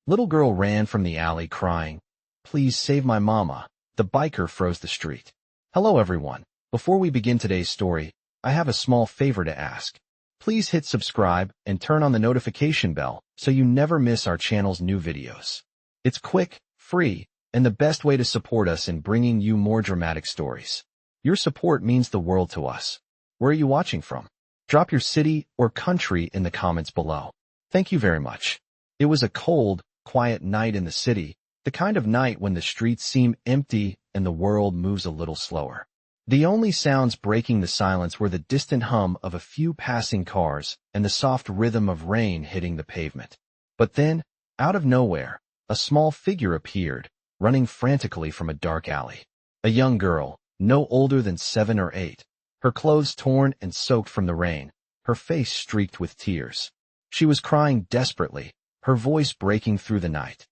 Little girl ran from the alley crying, "Please save my mama." The biker froze the street. Hello everyone. Before we begin today's story, I have a small favor to ask. Please hit subscribe and turn on the notification bell so you never miss our channel's new videos. It's quick, free, and the best way to support us in bringing you more dramatic stories. Your support means the world to us. Where are you watching from? Drop your city or country in the comments below. Thank you very much. It was a cold, quiet night in the city, the kind of night when the streets seem empty and the world moves a little slower. The only sounds breaking the silence were the distant hum of a few passing cars and the soft rhythm of rain hitting the pavement. But then, out of nowhere, a small figure appeared, running frantically from a dark alley. A young girl, no older than 7 or 8, her clothes torn and soaked from the rain, her face streaked with tears. She was crying desperately, her voice breaking through the night.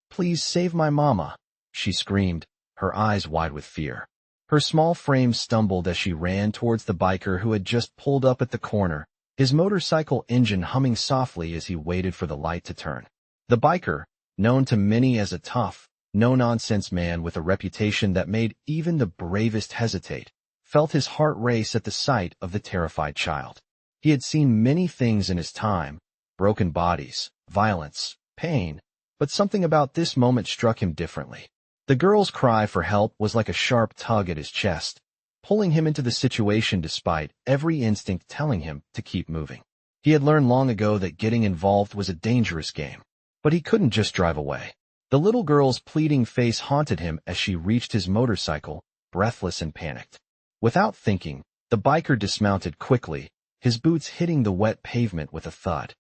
"Please save my mama," she screamed, her eyes wide with fear. Her small frame stumbled as she ran towards the biker who had just pulled up at the corner, his motorcycle engine humming softly as he waited for the light to turn. The biker, known to many as a tough, no-nonsense man with a reputation that made even the bravest hesitate, felt his heart race at the sight of the terrified child. He had seen many things in his time, broken bodies, violence, pain, but something about this moment struck him differently. The girl's cry for help was like a sharp tug at his chest, pulling him into the situation despite every instinct telling him to keep moving. He had learned long ago that getting involved was a dangerous game, but he couldn't just drive away. The little girl's pleading face haunted him as she reached his motorcycle, breathless and panicked. Without thinking, the biker dismounted quickly, his boots hitting the wet pavement with a thud.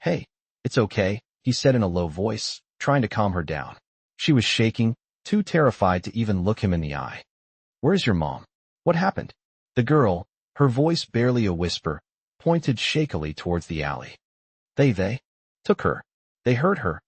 Hey, it's okay," he said in a low voice, trying to calm her down. She was shaking, too terrified to even look him in the eye. "Where's your mom? What happened?" The girl, her voice barely a whisper, pointed shakily towards the alley. They took her. They hurt her.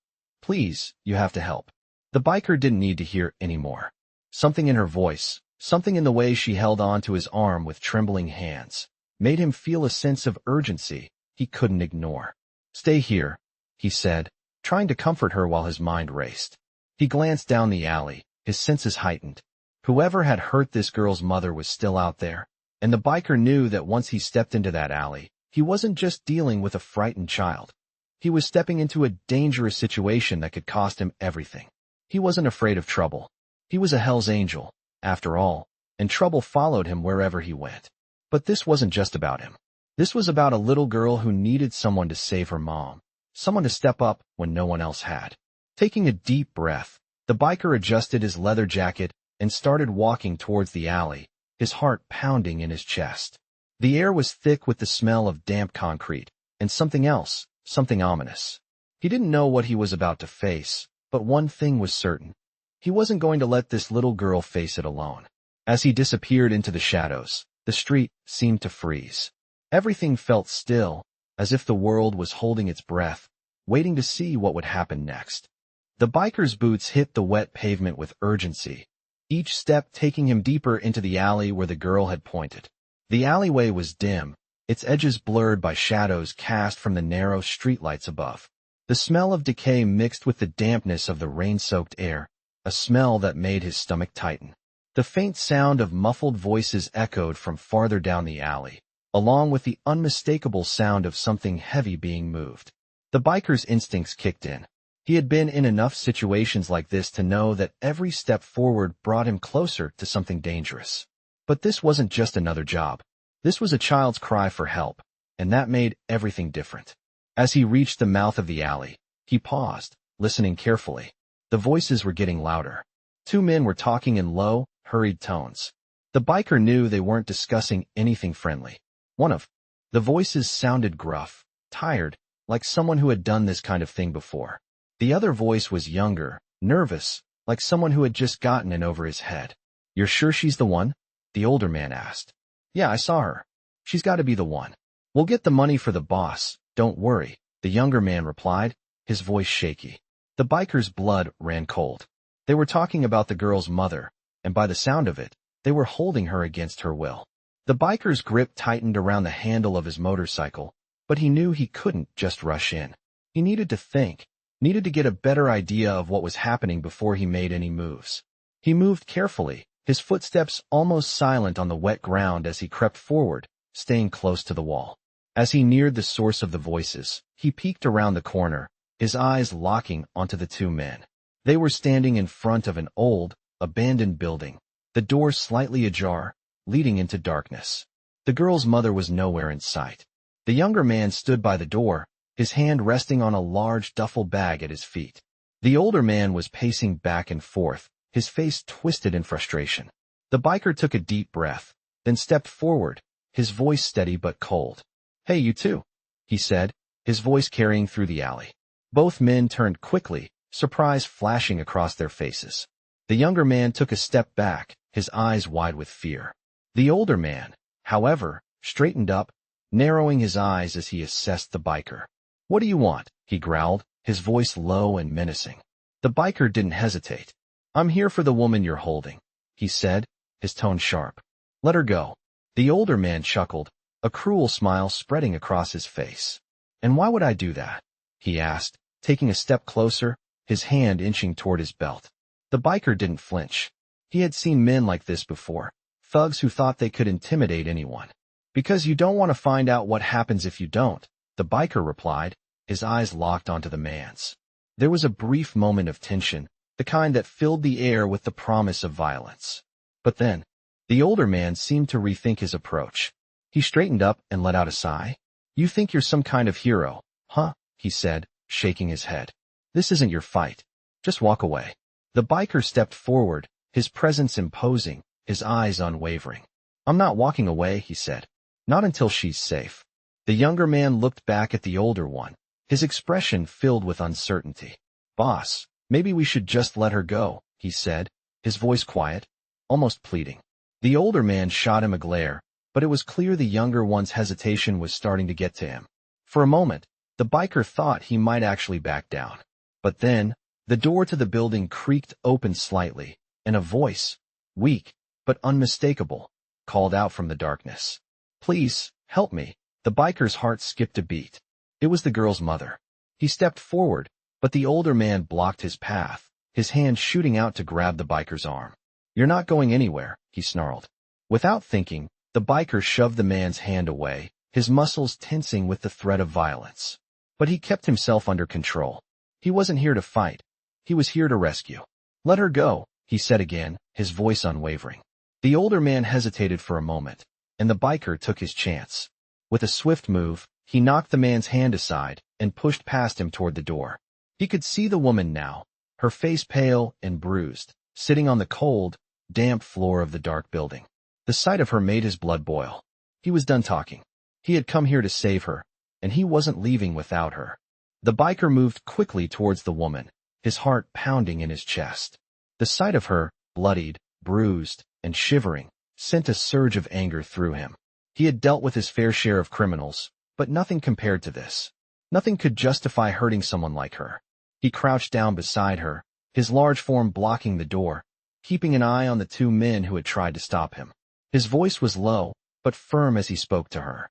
Please, you have to help." The biker didn't need to hear any more. Something in her voice, something in the way she held on to his arm with trembling hands, made him feel a sense of urgency he couldn't ignore. "Stay here," he said, trying to comfort her while his mind raced. He glanced down the alley, his senses heightened. Whoever had hurt this girl's mother was still out there, and the biker knew that once he stepped into that alley, he wasn't just dealing with a frightened child. He was stepping into a dangerous situation that could cost him everything. He wasn't afraid of trouble. He was a Hell's Angel, after all, and trouble followed him wherever he went. But this wasn't just about him. This was about a little girl who needed someone to save her mom, someone to step up when no one else had. Taking a deep breath, the biker adjusted his leather jacket and started walking towards the alley, his heart pounding in his chest. The air was thick with the smell of damp concrete, and something else, something ominous. He didn't know what he was about to face, but one thing was certain. He wasn't going to let this little girl face it alone. As he disappeared into the shadows, the street seemed to freeze. Everything felt still, as if the world was holding its breath, waiting to see what would happen next. The biker's boots hit the wet pavement with urgency, each step taking him deeper into the alley where the girl had pointed. The alleyway was dim, its edges blurred by shadows cast from the narrow streetlights above. The smell of decay mixed with the dampness of the rain-soaked air, a smell that made his stomach tighten. The faint sound of muffled voices echoed from farther down the alley, along with the unmistakable sound of something heavy being moved. The biker's instincts kicked in. He had been in enough situations like this to know that every step forward brought him closer to something dangerous. But this wasn't just another job. This was a child's cry for help, and that made everything different. As he reached the mouth of the alley, he paused, listening carefully. The voices were getting louder. 2 men were talking in low, hurried tones. The biker knew they weren't discussing anything friendly. One of the voices sounded gruff, tired, like someone who had done this kind of thing before. The other voice was younger, nervous, like someone who had just gotten in over his head. "You're sure she's the one?" the older man asked. "Yeah, I saw her. She's got to be the one. We'll get the money for the boss, don't worry," the younger man replied, his voice shaky. The biker's blood ran cold. They were talking about the girl's mother, and by the sound of it, they were holding her against her will. The biker's grip tightened around the handle of his motorcycle, but he knew he couldn't just rush in. He needed to think, needed to get a better idea of what was happening before he made any moves. He moved carefully, his footsteps almost silent on the wet ground as he crept forward, staying close to the wall. As he neared the source of the voices, he peeked around the corner, his eyes locking onto the two men. They were standing in front of an old, abandoned building, the door slightly ajar, leading into darkness. The girl's mother was nowhere in sight. The younger man stood by the door, his hand resting on a large duffel bag at his feet. The older man was pacing back and forth, his face twisted in frustration. The biker took a deep breath, then stepped forward, his voice steady but cold. "Hey, you two," he said, his voice carrying through the alley. Both men turned quickly, surprise flashing across their faces. The younger man took a step back, his eyes wide with fear. The older man, however, straightened up, narrowing his eyes as he assessed the biker. "What do you want?" he growled, his voice low and menacing. The biker didn't hesitate. "I'm here for the woman you're holding," he said, his tone sharp. "Let her go." The older man chuckled, a cruel smile spreading across his face. "And why would I do that?" he asked, taking a step closer, his hand inching toward his belt. The biker didn't flinch. He had seen men like this before, thugs who thought they could intimidate anyone. "Because you don't want to find out what happens if you don't," the biker replied, his eyes locked onto the man's. There was a brief moment of tension, the kind that filled the air with the promise of violence. But then, the older man seemed to rethink his approach. He straightened up and let out a sigh. "You think you're some kind of hero, huh?" he said, shaking his head. "This isn't your fight. Just walk away." The biker stepped forward, his presence imposing, his eyes unwavering. "I'm not walking away," he said. "Not until she's safe." The younger man looked back at the older one, his expression filled with uncertainty. "Boss, maybe we should just let her go," he said, his voice quiet, almost pleading. The older man shot him a glare, but it was clear the younger one's hesitation was starting to get to him. For a moment, the biker thought he might actually back down. But then, the door to the building creaked open slightly, and a voice, weak but unmistakable, called out from the darkness. "Please, help me." The biker's heart skipped a beat. It was the girl's mother. He stepped forward, but the older man blocked his path, his hand shooting out to grab the biker's arm. "You're not going anywhere," he snarled. Without thinking, the biker shoved the man's hand away, his muscles tensing with the threat of violence. But he kept himself under control. He wasn't here to fight. He was here to rescue. "Let her go," he said again, his voice unwavering. The older man hesitated for a moment, and the biker took his chance. With a swift move, he knocked the man's hand aside and pushed past him toward the door. He could see the woman now, her face pale and bruised, sitting on the cold, damp floor of the dark building. The sight of her made his blood boil. He was done talking. He had come here to save her, and he wasn't leaving without her. The biker moved quickly towards the woman, his heart pounding in his chest. The sight of her, bloodied, bruised, and shivering, sent a surge of anger through him. He had dealt with his fair share of criminals, but nothing compared to this. Nothing could justify hurting someone like her. He crouched down beside her, his large form blocking the door, keeping an eye on the two men who had tried to stop him. His voice was low, but firm as he spoke to her.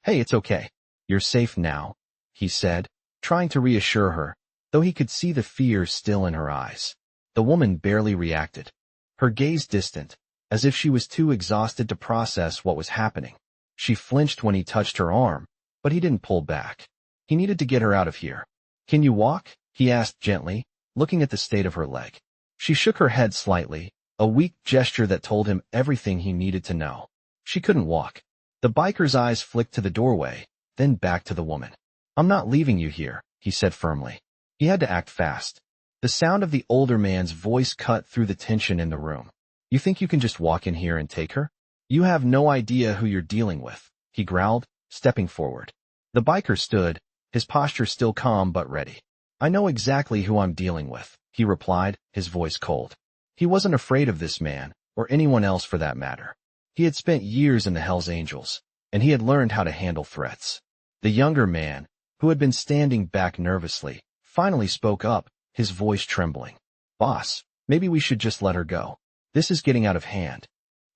"Hey, it's okay. You're safe now," he said, trying to reassure her, though he could see the fear still in her eyes. The woman barely reacted, her gaze distant, as if she was too exhausted to process what was happening. She flinched when he touched her arm, but he didn't pull back. He needed to get her out of here. "Can you walk?" he asked gently, looking at the state of her leg. She shook her head slightly, a weak gesture that told him everything he needed to know. She couldn't walk. The biker's eyes flicked to the doorway, then back to the woman. "I'm not leaving you here," he said firmly. He had to act fast. The sound of the older man's voice cut through the tension in the room. "You think you can just walk in here and take her? You have no idea who you're dealing with," he growled, stepping forward. The biker stood, his posture still calm but ready. "I know exactly who I'm dealing with," he replied, his voice cold. He wasn't afraid of this man, or anyone else for that matter. He had spent years in the Hells Angels, and he had learned how to handle threats. The younger man, who had been standing back nervously, finally spoke up, his voice trembling. "Boss, maybe we should just let her go. This is getting out of hand."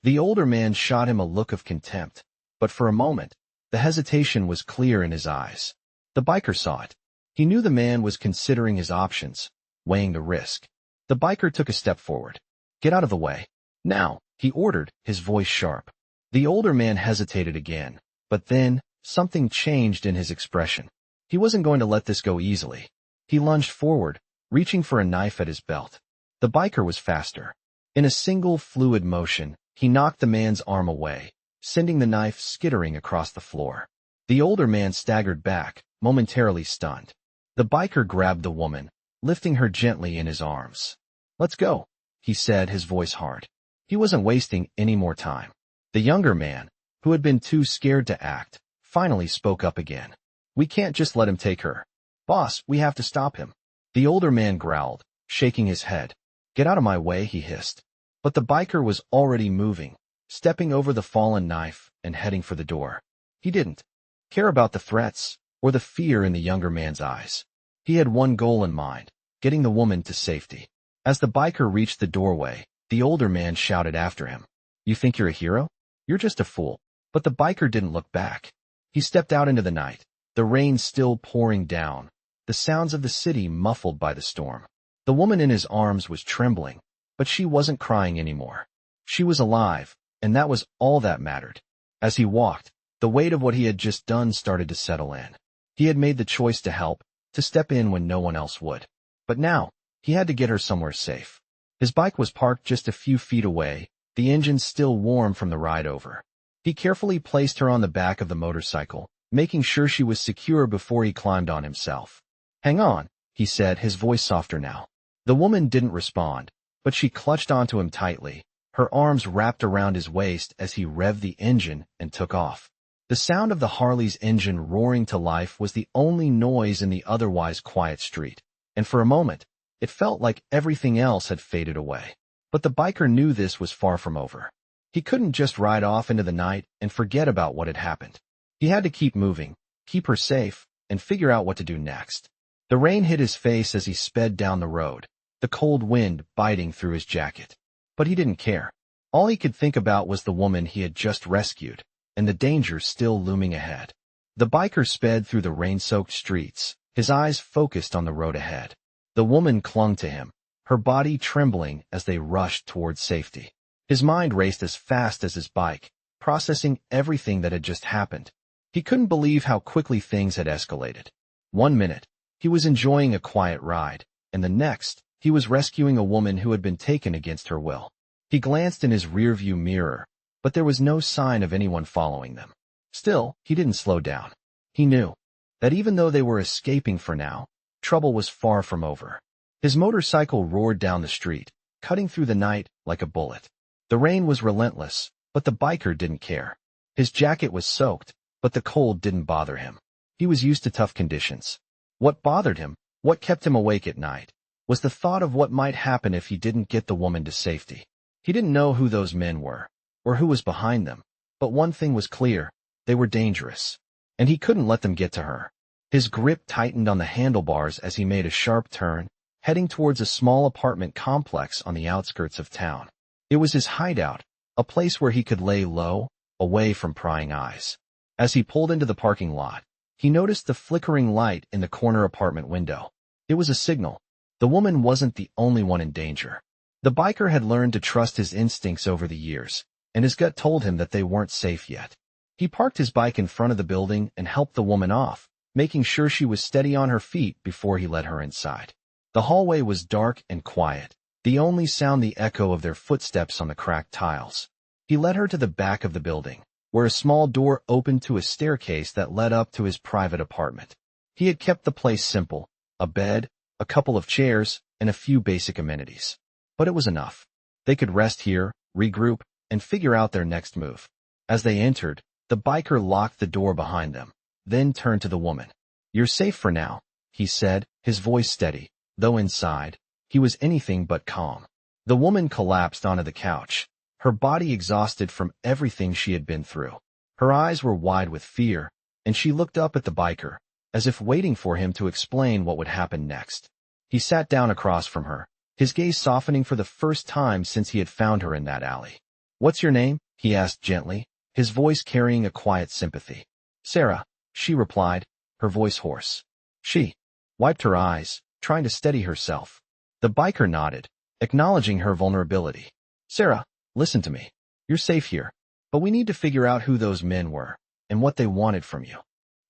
The older man shot him a look of contempt, but for a moment, the hesitation was clear in his eyes. The biker saw it. He knew the man was considering his options, weighing the risk. The biker took a step forward. "Get out of the way. Now," he ordered, his voice sharp. The older man hesitated again, but then something changed in his expression. He wasn't going to let this go easily. He lunged forward, reaching for a knife at his belt. The biker was faster. In a single fluid motion, he knocked the man's arm away, sending the knife skittering across the floor. The older man staggered back, momentarily stunned. The biker grabbed the woman, lifting her gently in his arms. "Let's go," he said, his voice hard. He wasn't wasting any more time. The younger man, who had been too scared to act, finally spoke up again. "We can't just let him take her. Boss, we have to stop him." The older man growled, shaking his head. "Get out of my way," he hissed. But the biker was already moving, stepping over the fallen knife and heading for the door. He didn't care about the threats or the fear in the younger man's eyes. He had one goal in mind, getting the woman to safety. As the biker reached the doorway, the older man shouted after him, "You think you're a hero? You're just a fool." But the biker didn't look back. He stepped out into the night, the rain still pouring down, the sounds of the city muffled by the storm. The woman in his arms was trembling, but she wasn't crying anymore. She was alive, and that was all that mattered. As he walked, the weight of what he had just done started to settle in. He had made the choice to help, to step in when no one else would. But now, he had to get her somewhere safe. His bike was parked just a few feet away, the engine still warm from the ride over. He carefully placed her on the back of the motorcycle, making sure she was secure before he climbed on himself. "Hang on," he said, his voice softer now. The woman didn't respond, but she clutched onto him tightly, her arms wrapped around his waist as he revved the engine and took off. The sound of the Harley's engine roaring to life was the only noise in the otherwise quiet street, and for a moment, it felt like everything else had faded away. But the biker knew this was far from over. He couldn't just ride off into the night and forget about what had happened. He had to keep moving, keep her safe, and figure out what to do next. The rain hit his face as he sped down the road, the cold wind biting through his jacket. But he didn't care. All he could think about was the woman he had just rescued, and the danger still looming ahead. The biker sped through the rain-soaked streets, his eyes focused on the road ahead. The woman clung to him, her body trembling as they rushed towards safety. His mind raced as fast as his bike, processing everything that had just happened. He couldn't believe how quickly things had escalated. One minute, he was enjoying a quiet ride, and the next, he was rescuing a woman who had been taken against her will. He glanced in his rearview mirror, but there was no sign of anyone following them. Still, he didn't slow down. He knew that even though they were escaping for now, trouble was far from over. His motorcycle roared down the street, cutting through the night like a bullet. The rain was relentless, but the biker didn't care. His jacket was soaked, but the cold didn't bother him. He was used to tough conditions. What bothered him, what kept him awake at night, was the thought of what might happen if he didn't get the woman to safety. He didn't know who those men were, or who was behind them, but one thing was clear, they were dangerous, and he couldn't let them get to her. His grip tightened on the handlebars as he made a sharp turn, heading towards a small apartment complex on the outskirts of town. It was his hideout, a place where he could lay low, away from prying eyes. As he pulled into the parking lot, he noticed the flickering light in the corner apartment window. It was a signal. The woman wasn't the only one in danger. The biker had learned to trust his instincts over the years, and his gut told him that they weren't safe yet. He parked his bike in front of the building and helped the woman off, making sure she was steady on her feet before he led her inside. The hallway was dark and quiet, the only sound the echo of their footsteps on the cracked tiles. He led her to the back of the building, where a small door opened to a staircase that led up to his private apartment. He had kept the place simple, a bed, a couple of chairs, and a few basic amenities. But it was enough. They could rest here, regroup, and figure out their next move. As they entered, the biker locked the door behind them, then turned to the woman. "You're safe for now," he said, his voice steady, though inside, he was anything but calm. The woman collapsed onto the couch, her body exhausted from everything she had been through. Her eyes were wide with fear, and she looked up at the biker, as if waiting for him to explain what would happen next. He sat down across from her, his gaze softening for the first time since he had found her in that alley. "What's your name?" he asked gently, his voice carrying a quiet sympathy. "Sarah," she replied, her voice hoarse. "She." wiped her eyes, trying to steady herself. The biker nodded, acknowledging her vulnerability. Sarah, listen to me. You're safe here, but we need to figure out who those men were and what they wanted from you.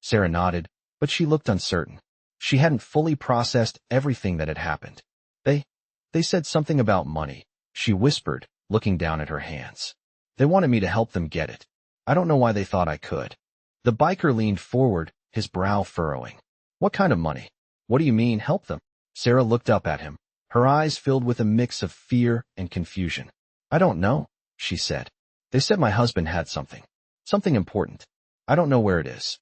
Sarah nodded, but she looked uncertain. She hadn't fully processed everything that had happened. They said something about money, she whispered, looking down at her hands. They wanted me to help them get it. I don't know why they thought I could. The biker leaned forward, his brow furrowing. What kind of money? What do you mean, help them? Sarah looked up at him, her eyes filled with a mix of fear and confusion. I don't know, she said. They said my husband had something important. I don't know where it is.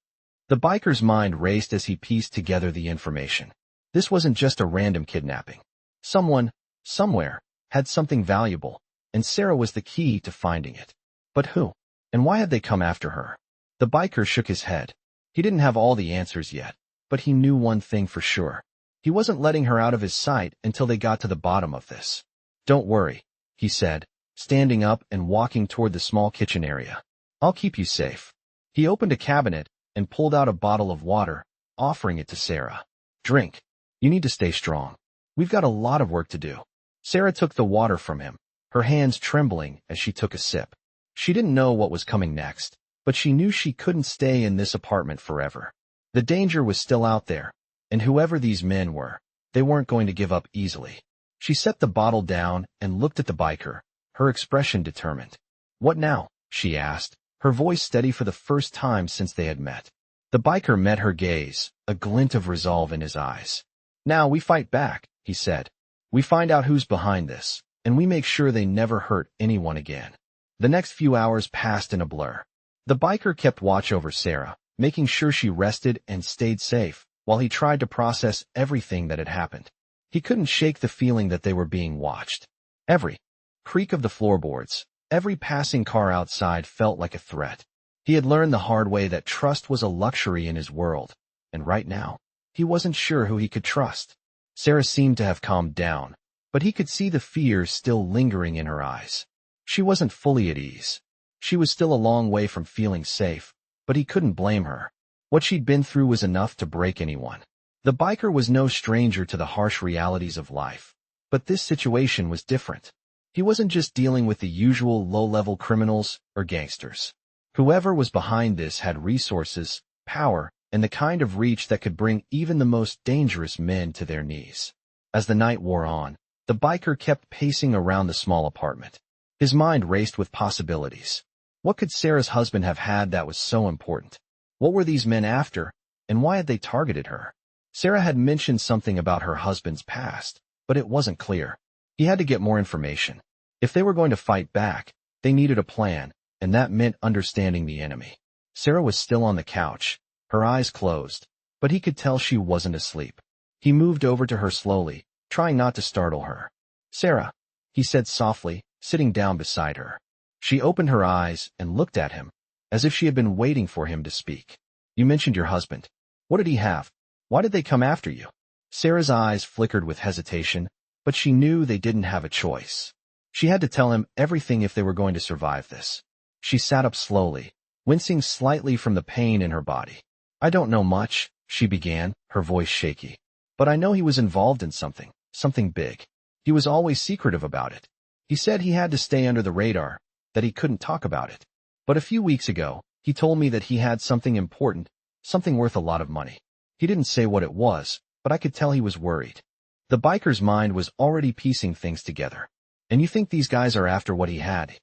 The biker's mind raced as he pieced together the information. This wasn't just a random kidnapping. Someone, somewhere, had something valuable, and Sarah was the key to finding it. But who? And why had they come after her? The biker shook his head. He didn't have all the answers yet, but he knew one thing for sure. He wasn't letting her out of his sight until they got to the bottom of this. Don't worry, he said, standing up and walking toward the small kitchen area. I'll keep you safe. He opened a cabinet and pulled out a bottle of water, offering it to Sarah. Drink. You need to stay strong. We've got a lot of work to do. Sarah took the water from him, her hands trembling as she took a sip. She didn't know what was coming next, but she knew she couldn't stay in this apartment forever. The danger was still out there, and whoever these men were, they weren't going to give up easily. She set the bottle down and looked at the biker, her expression determined. What now? She asked, her voice steady for the first time since they had met. The biker met her gaze, a glint of resolve in his eyes. Now we fight back, he said. We find out who's behind this, and we make sure they never hurt anyone again. The next few hours passed in a blur. The biker kept watch over Sarah, making sure she rested and stayed safe, while he tried to process everything that had happened. He couldn't shake the feeling that they were being watched. Every creak of the floorboards, every passing car outside felt like a threat. He had learned the hard way that trust was a luxury in his world, and right now, he wasn't sure who he could trust. Sarah seemed to have calmed down, but he could see the fear still lingering in her eyes. She wasn't fully at ease. She was still a long way from feeling safe, but he couldn't blame her. What she'd been through was enough to break anyone. The biker was no stranger to the harsh realities of life, but this situation was different. He wasn't just dealing with the usual low-level criminals or gangsters. Whoever was behind this had resources, power, and the kind of reach that could bring even the most dangerous men to their knees. As the night wore on, the biker kept pacing around the small apartment. His mind raced with possibilities. What could Sarah's husband have had that was so important? What were these men after, and why had they targeted her? Sarah had mentioned something about her husband's past, but it wasn't clear. He had to get more information. If they were going to fight back, they needed a plan, and that meant understanding the enemy. Sarah was still on the couch, her eyes closed, but he could tell she wasn't asleep. He moved over to her slowly, trying not to startle her. Sarah, he said softly, sitting down beside her. She opened her eyes and looked at him, as if she had been waiting for him to speak. You mentioned your husband. What did he have? Why did they come after you? Sarah's eyes flickered with hesitation, but she knew they didn't have a choice. She had to tell him everything if they were going to survive this. She sat up slowly, wincing slightly from the pain in her body. I don't know much, she began, her voice shaky. But I know he was involved in something big. He was always secretive about it. He said he had to stay under the radar, that he couldn't talk about it. But a few weeks ago, he told me that he had something important, something worth a lot of money. He didn't say what it was, but I could tell he was worried. The biker's mind was already piecing things together. And you think these guys are after what he had?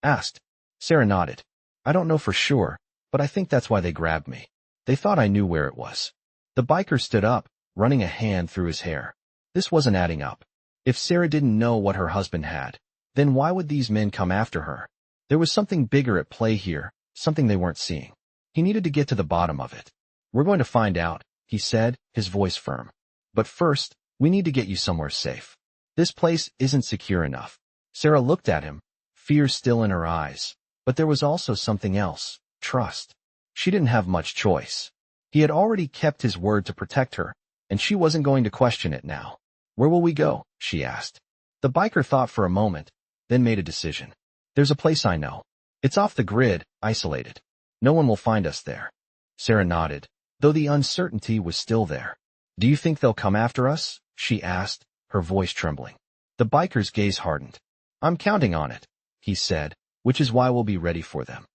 Asked. Sarah nodded. I don't know for sure, but I think that's why they grabbed me. They thought I knew where it was. The biker stood up, running a hand through his hair. This wasn't adding up. If Sarah didn't know what her husband had, then why would these men come after her? There was something bigger at play here, something they weren't seeing. He needed to get to the bottom of it. We're going to find out, he said, his voice firm. But first, we need to get you somewhere safe. This place isn't secure enough. Sarah looked at him, fear still in her eyes. But there was also something else, trust. She didn't have much choice. He had already kept his word to protect her, and she wasn't going to question it now. Where will we go? She asked. The biker thought for a moment, then made a decision. There's a place I know. It's off the grid, isolated. No one will find us there. Sarah nodded, though the uncertainty was still there. Do you think they'll come after us? She asked, her voice trembling. The biker's gaze hardened. I'm counting on it, he said, which is why we'll be ready for them.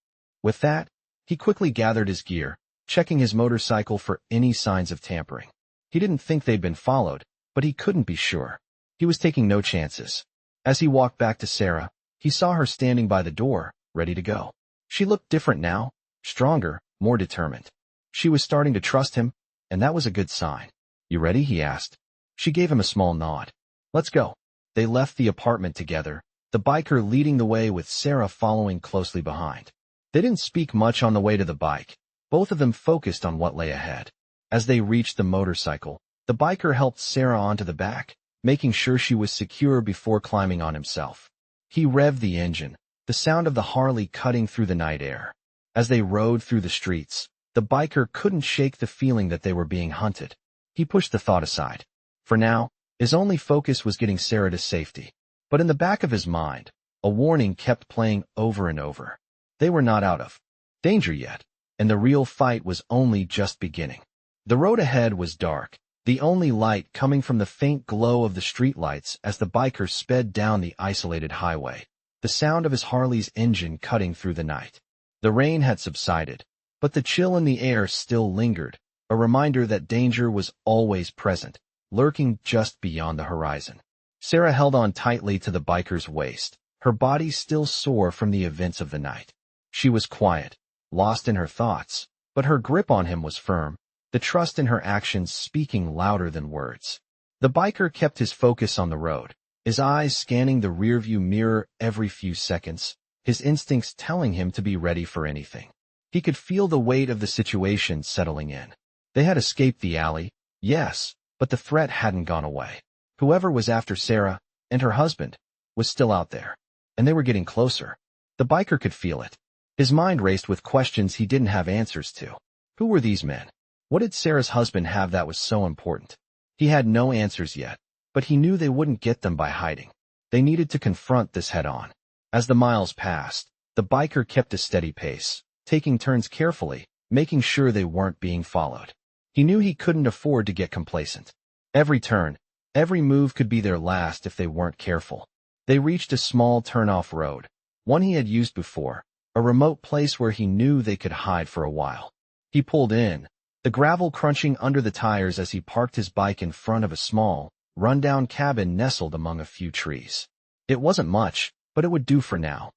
With that, he quickly gathered his gear, checking his motorcycle for any signs of tampering. He didn't think they'd been followed, but he couldn't be sure. He was taking no chances. As he walked back to Sarah, he saw her standing by the door, ready to go. She looked different now, stronger, more determined. She was starting to trust him, and that was a good sign. You ready? He asked. She gave him a small nod. Let's go. They left the apartment together, the biker leading the way with Sarah following closely behind. They didn't speak much on the way to the bike. Both of them focused on what lay ahead. As they reached the motorcycle, the biker helped Sarah onto the back, making sure she was secure before climbing on himself. He revved the engine, the sound of the Harley cutting through the night air. As they rode through the streets, the biker couldn't shake the feeling that they were being hunted. He pushed the thought aside. For now, his only focus was getting Sarah to safety. But in the back of his mind, a warning kept playing over and over. They were not out of danger yet, and the real fight was only just beginning. The road ahead was dark, the only light coming from the faint glow of the streetlights as the biker sped down the isolated highway, the sound of his Harley's engine cutting through the night. The rain had subsided, but the chill in the air still lingered, a reminder that danger was always present, lurking just beyond the horizon. Sarah held on tightly to the biker's waist, her body still sore from the events of the night. She was quiet, lost in her thoughts, but her grip on him was firm, the trust in her actions speaking louder than words. The biker kept his focus on the road, his eyes scanning the rearview mirror every few seconds, his instincts telling him to be ready for anything. He could feel the weight of the situation settling in. They had escaped the alley, yes, but the threat hadn't gone away. Whoever was after Sarah, and her husband, was still out there, and they were getting closer. The biker could feel it. His mind raced with questions he didn't have answers to. Who were these men? What did Sarah's husband have that was so important? He had no answers yet, but he knew they wouldn't get them by hiding. They needed to confront this head-on. As the miles passed, the biker kept a steady pace, taking turns carefully, making sure they weren't being followed. He knew he couldn't afford to get complacent. Every turn, every move could be their last if they weren't careful. They reached a small turn-off road, one he had used before, a remote place where he knew they could hide for a while. He pulled in, the gravel crunching under the tires as he parked his bike in front of a small, run-down cabin nestled among a few trees. It wasn't much, but it would do for now.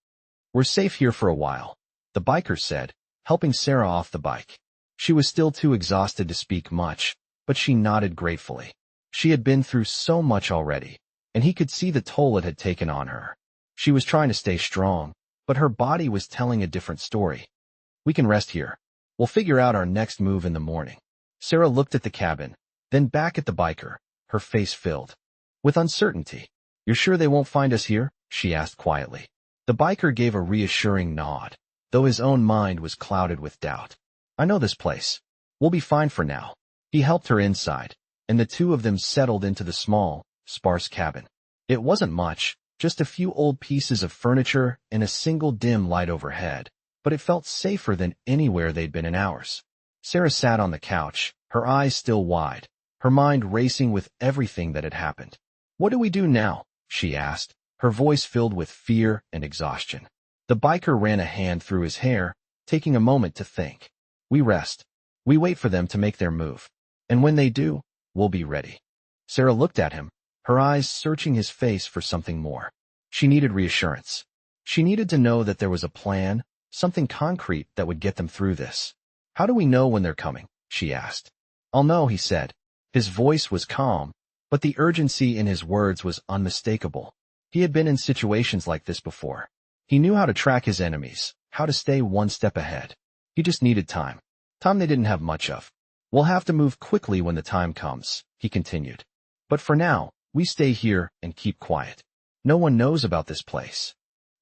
We're safe here for a while, the biker said, helping Sarah off the bike. She was still too exhausted to speak much, but she nodded gratefully. She had been through so much already, and he could see the toll it had taken on her. She was trying to stay strong, but her body was telling a different story. We can rest here. We'll figure out our next move in the morning. Sarah looked at the cabin, then back at the biker, her face filled with uncertainty. You're sure they won't find us here? She asked quietly. The biker gave a reassuring nod, though his own mind was clouded with doubt. I know this place. We'll be fine for now. He helped her inside, and the two of them settled into the small, sparse cabin. It wasn't much, just a few old pieces of furniture and a single dim light overhead, but it felt safer than anywhere they'd been in hours. Sarah sat on the couch, her eyes still wide, her mind racing with everything that had happened. What do we do now? She asked, her voice filled with fear and exhaustion. The biker ran a hand through his hair, taking a moment to think. We rest. We wait for them to make their move. And when they do, we'll be ready. Sarah looked at him, her eyes searching his face for something more. She needed reassurance. She needed to know that there was a plan, something concrete that would get them through this. How do we know when they're coming? She asked. I'll know, he said. His voice was calm, but the urgency in his words was unmistakable. He had been in situations like this before. He knew how to track his enemies, how to stay one step ahead. He just needed time. Time they didn't have much of. We'll have to move quickly when the time comes, he continued. But for now, we stay here and keep quiet. No one knows about this place.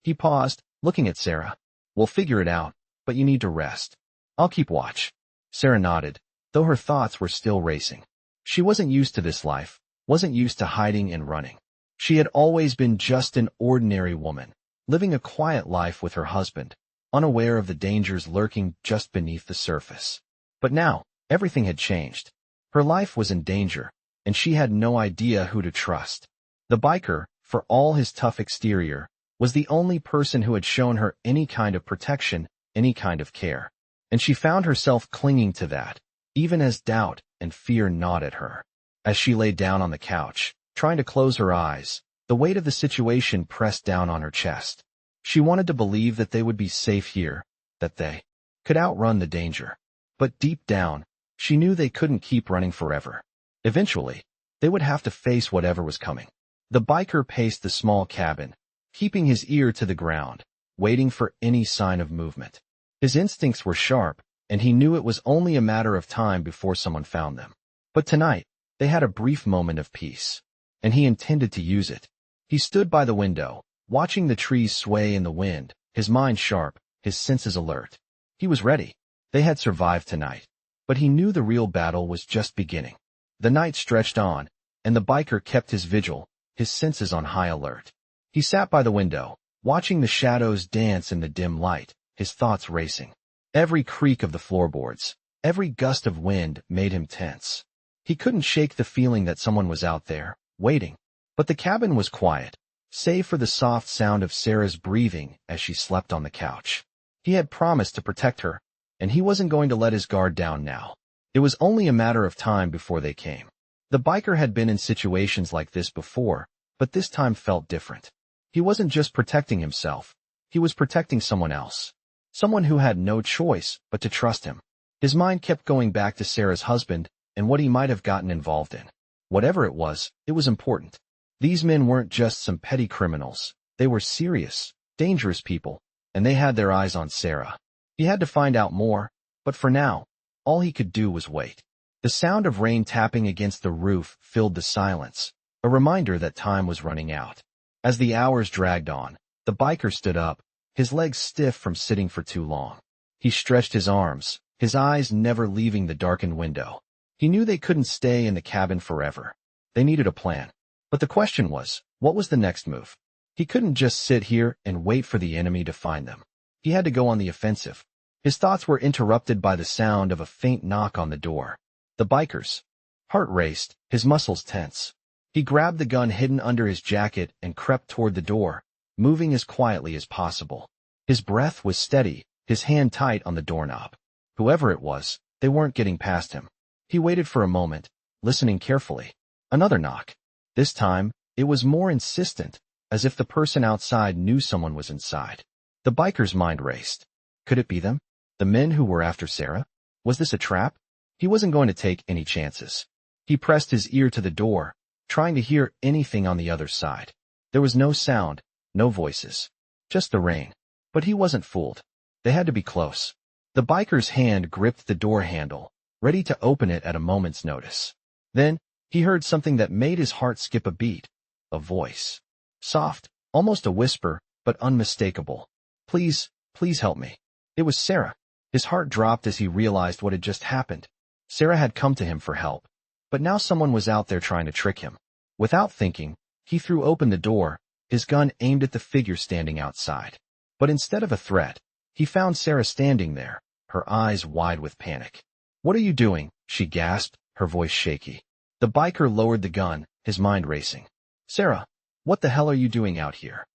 He paused, looking at Sarah. We'll figure it out, but you need to rest. I'll keep watch. Sarah nodded, though her thoughts were still racing. She wasn't used to this life, wasn't used to hiding and running. She had always been just an ordinary woman, living a quiet life with her husband, unaware of the dangers lurking just beneath the surface. But now, everything had changed. Her life was in danger, and she had no idea who to trust. The biker, for all his tough exterior, was the only person who had shown her any kind of protection, any kind of care. And she found herself clinging to that, even as doubt and fear gnawed at her. As she lay down on the couch, trying to close her eyes, the weight of the situation pressed down on her chest. She wanted to believe that they would be safe here, that they could outrun the danger. But deep down, she knew they couldn't keep running forever. Eventually, they would have to face whatever was coming. The biker paced the small cabin, keeping his ear to the ground, waiting for any sign of movement. His instincts were sharp, and he knew it was only a matter of time before someone found them. But tonight, they had a brief moment of peace, and he intended to use it. He stood by the window, watching the trees sway in the wind, his mind sharp, his senses alert. He was ready. They had survived tonight, but he knew the real battle was just beginning. The night stretched on, and the biker kept his vigil, his senses on high alert. He sat by the window, watching the shadows dance in the dim light, his thoughts racing. Every creak of the floorboards, every gust of wind made him tense. He couldn't shake the feeling that someone was out there, waiting. But the cabin was quiet, save for the soft sound of Sarah's breathing as she slept on the couch. He had promised to protect her, and he wasn't going to let his guard down now. It was only a matter of time before they came. The biker had been in situations like this before, but this time felt different. He wasn't just protecting himself, he was protecting someone else. Someone who had no choice but to trust him. His mind kept going back to Sarah's husband and what he might have gotten involved in. Whatever it was important. These men weren't just some petty criminals. They were serious, dangerous people, and they had their eyes on Sarah. He had to find out more, but for now, all he could do was wait. The sound of rain tapping against the roof filled the silence, a reminder that time was running out. As the hours dragged on, the biker stood up, his legs stiff from sitting for too long. He stretched his arms, his eyes never leaving the darkened window. He knew they couldn't stay in the cabin forever. They needed a plan. But the question was, what was the next move? He couldn't just sit here and wait for the enemy to find them. He had to go on the offensive. His thoughts were interrupted by the sound of a faint knock on the door. The biker's heart raced, his muscles tense. He grabbed the gun hidden under his jacket and crept toward the door, moving as quietly as possible. His breath was steady, his hand tight on the doorknob. Whoever it was, they weren't getting past him. He waited for a moment, listening carefully. Another knock. This time, it was more insistent, as if the person outside knew someone was inside. The biker's mind raced. Could it be them? The men who were after Sarah? Was this a trap? He wasn't going to take any chances. He pressed his ear to the door, trying to hear anything on the other side. There was no sound, no voices. Just the rain. But he wasn't fooled. They had to be close. The biker's hand gripped the door handle, ready to open it at a moment's notice. Then, he heard something that made his heart skip a beat. A voice. Soft, almost a whisper, but unmistakable. Please, please help me. It was Sarah. His heart dropped as he realized what had just happened. Sarah had come to him for help. But now someone was out there trying to trick him. Without thinking, he threw open the door, his gun aimed at the figure standing outside. But instead of a threat, he found Sarah standing there, her eyes wide with panic. "What are you doing?" she gasped, her voice shaky. The biker lowered the gun, his mind racing. "Sarah, what the hell are you doing out here?"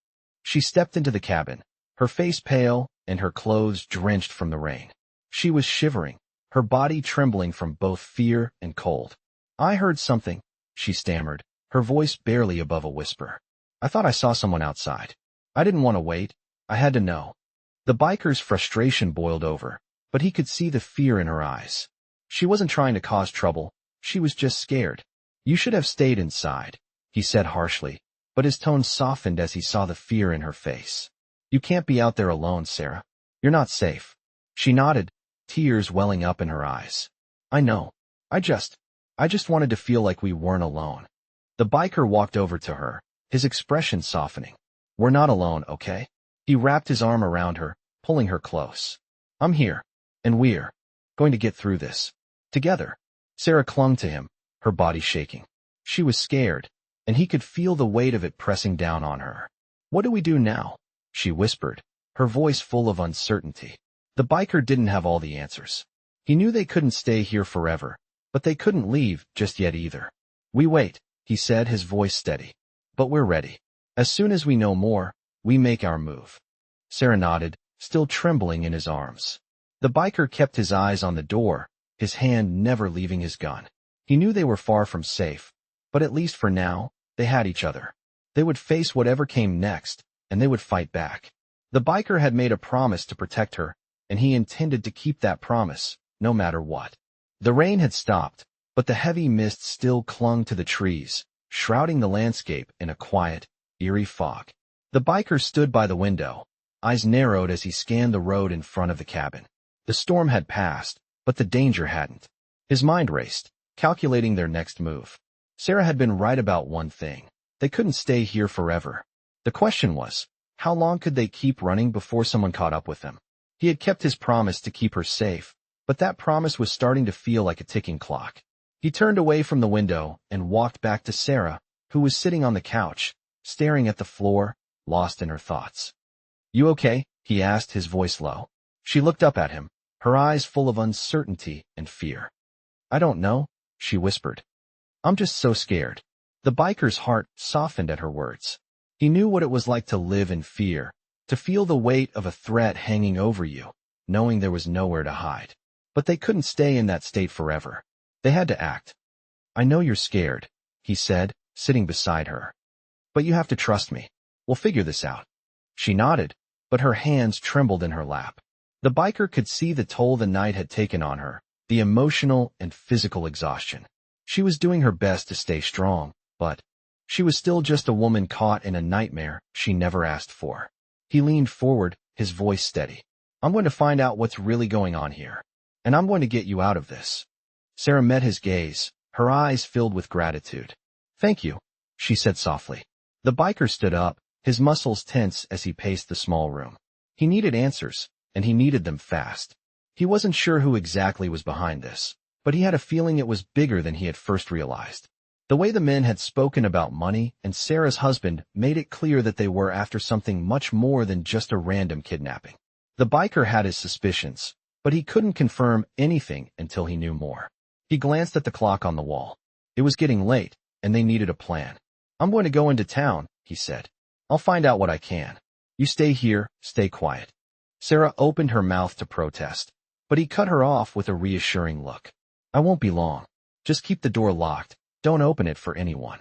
She stepped into the cabin, her face pale and her clothes drenched from the rain. She was shivering, her body trembling from both fear and cold. "I heard something," she stammered, her voice barely above a whisper. "I thought I saw someone outside. I didn't want to wait. I had to know." The biker's frustration boiled over, but he could see the fear in her eyes. She wasn't trying to cause trouble. She was just scared. "You should have stayed inside," he said harshly, but his tone softened as he saw the fear in her face. "You can't be out there alone, Sarah. You're not safe." She nodded, tears welling up in her eyes. "I know. I just wanted to feel like we weren't alone." The biker walked over to her, his expression softening. "We're not alone, okay?" He wrapped his arm around her, pulling her close. "I'm here, and we're going to get through this together." Sarah clung to him, her body shaking. She was scared, and he could feel the weight of it pressing down on her. "What do we do now?" she whispered, her voice full of uncertainty. The biker didn't have all the answers. He knew they couldn't stay here forever, but they couldn't leave just yet either. "We wait," he said, his voice steady. "But we're ready. As soon as we know more, we make our move." Sarah nodded, still trembling in his arms. The biker kept his eyes on the door, his hand never leaving his gun. He knew they were far from safe, but at least for now, they had each other. They would face whatever came next, and they would fight back. The biker had made a promise to protect her, and he intended to keep that promise, no matter what. The rain had stopped, but the heavy mist still clung to the trees, shrouding the landscape in a quiet, eerie fog. The biker stood by the window, eyes narrowed as he scanned the road in front of the cabin. The storm had passed, but the danger hadn't. His mind raced, calculating their next move. Sarah had been right about one thing. They couldn't stay here forever. The question was, how long could they keep running before someone caught up with them? He had kept his promise to keep her safe, but that promise was starting to feel like a ticking clock. He turned away from the window and walked back to Sarah, who was sitting on the couch, staring at the floor, lost in her thoughts. "You okay?" he asked, his voice low. She looked up at him, her eyes full of uncertainty and fear. "I don't know," she whispered. "I'm just so scared." The biker's heart softened at her words. He knew what it was like to live in fear, to feel the weight of a threat hanging over you, knowing there was nowhere to hide. But they couldn't stay in that state forever. They had to act. "I know you're scared," he said, sitting beside her. "But you have to trust me. We'll figure this out." She nodded, but her hands trembled in her lap. The biker could see the toll the night had taken on her, the emotional and physical exhaustion. She was doing her best to stay strong, but she was still just a woman caught in a nightmare she never asked for. He leaned forward, his voice steady. "I'm going to find out what's really going on here, and I'm going to get you out of this." Sarah met his gaze, her eyes filled with gratitude. "Thank you," she said softly. The biker stood up, his muscles tense as he paced the small room. He needed answers, and he needed them fast. He wasn't sure who exactly was behind this, but he had a feeling it was bigger than he had first realized. The way the men had spoken about money and Sarah's husband made it clear that they were after something much more than just a random kidnapping. The biker had his suspicions, but he couldn't confirm anything until he knew more. He glanced at the clock on the wall. It was getting late, and they needed a plan. "I'm going to go into town," he said. "I'll find out what I can. You stay here, stay quiet." Sarah opened her mouth to protest, but he cut her off with a reassuring look. "I won't be long. Just keep the door locked. Don't open it for anyone."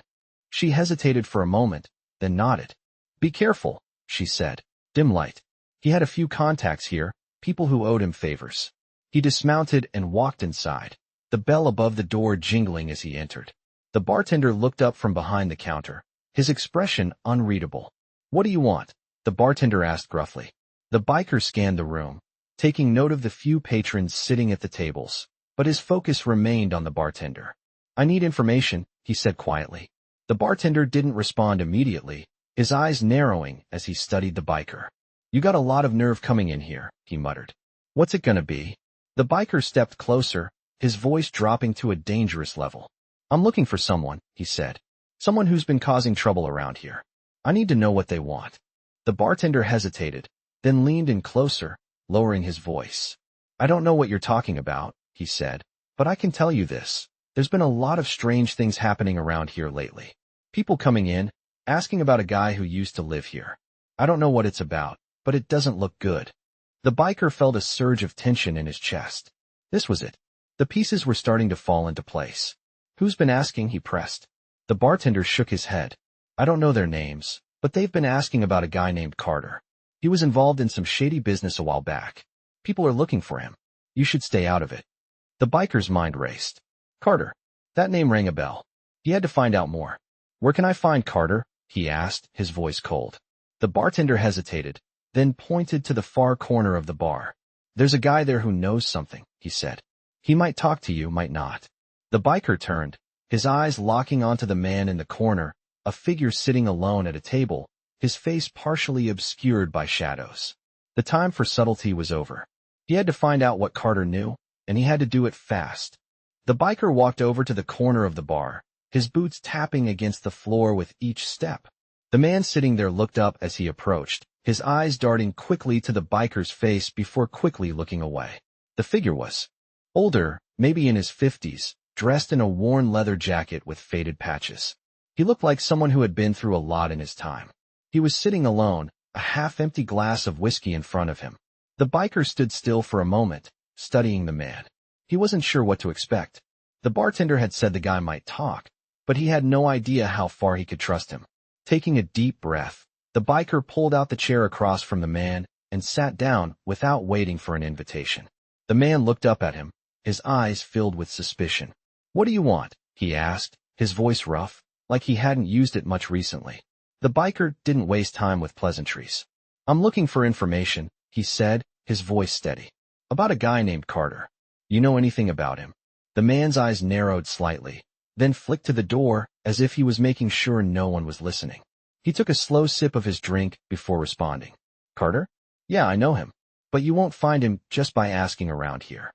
She hesitated for a moment, then nodded. "Be careful," she said. "Dim light." He had a few contacts here, people who owed him favors. He dismounted and walked inside, the bell above the door jingling as he entered. The bartender looked up from behind the counter, his expression unreadable. "What do you want?" the bartender asked gruffly. The biker scanned the room, taking note of the few patrons sitting at the tables, but his focus remained on the bartender. "I need information," he said quietly. The bartender didn't respond immediately, his eyes narrowing as he studied the biker. "You got a lot of nerve coming in here," he muttered. "What's it gonna be?" The biker stepped closer, his voice dropping to a dangerous level. "I'm looking for someone," he said. "Someone who's been causing trouble around here. I need to know what they want." The bartender hesitated, then leaned in closer, lowering his voice. "I don't know what you're talking about," he said, "but I can tell you this. There's been a lot of strange things happening around here lately. People coming in, asking about a guy who used to live here. I don't know what it's about, but it doesn't look good." The biker felt a surge of tension in his chest. This was it. The pieces were starting to fall into place. "Who's been asking?" he pressed. The bartender shook his head. "I don't know their names, but they've been asking about a guy named Carter. He was involved in some shady business a while back. People are looking for him. You should stay out of it." The biker's mind raced. Carter. That name rang a bell. He had to find out more. "Where can I find Carter?" he asked, his voice cold. The bartender hesitated, then pointed to the far corner of the bar. "There's a guy there who knows something," he said. "He might talk to you, might not." The biker turned, his eyes locking onto the man in the corner, a figure sitting alone at a table, his face partially obscured by shadows. The time for subtlety was over. He had to find out what Carter knew, and he had to do it fast. The biker walked over to the corner of the bar, his boots tapping against the floor with each step. The man sitting there looked up as he approached, his eyes darting quickly to the biker's face before quickly looking away. The figure was older, maybe in his 50s, dressed in a worn leather jacket with faded patches. He looked like someone who had been through a lot in his time. He was sitting alone, a half-empty glass of whiskey in front of him. The biker stood still for a moment, studying the man. He wasn't sure what to expect. The bartender had said the guy might talk, but he had no idea how far he could trust him. Taking a deep breath, the biker pulled out the chair across from the man and sat down without waiting for an invitation. The man looked up at him, his eyes filled with suspicion. "What do you want?" he asked, his voice rough, like he hadn't used it much recently. The biker didn't waste time with pleasantries. "I'm looking for information," he said, his voice steady. "About a guy named Carter. You know anything about him?" The man's eyes narrowed slightly, then flicked to the door as if he was making sure no one was listening. He took a slow sip of his drink before responding. "Carter? Yeah, I know him. But you won't find him just by asking around here."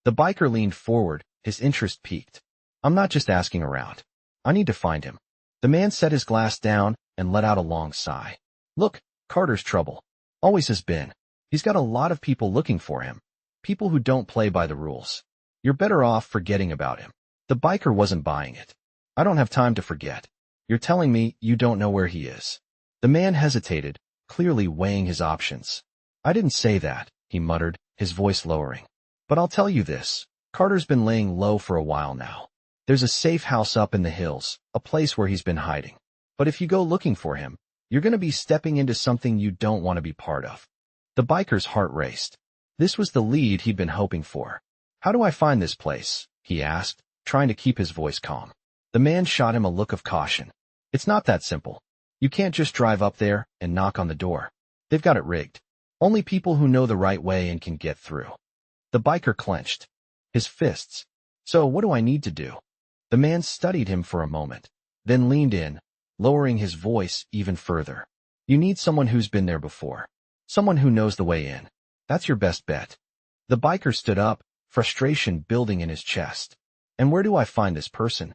The biker leaned forward, his interest piqued. "I'm not just asking around. I need to find him." The man set his glass down and let out a long sigh. "Look, Carter's trouble. Always has been. He's got a lot of people looking for him. People who don't play by the rules. You're better off forgetting about him." The biker wasn't buying it. "I don't have time to forget. You're telling me you don't know where he is." The man hesitated, clearly weighing his options. "I didn't say that," he muttered, his voice lowering. "But I'll tell you this. Carter's been laying low for a while now. There's a safe house up in the hills, a place where he's been hiding. But if you go looking for him, you're going to be stepping into something you don't want to be part of." The biker's heart raced. This was the lead he'd been hoping for. "How do I find this place?" he asked, trying to keep his voice calm. The man shot him a look of caution. "It's not that simple. You can't just drive up there and knock on the door. They've got it rigged. Only people who know the right way and can get through." The biker clenched his fists. "So what do I need to do?" The man studied him for a moment, then leaned in, lowering his voice even further. "You need someone who's been there before. Someone who knows the way in. That's your best bet." The biker stood up, frustration building in his chest. "And where do I find this person?"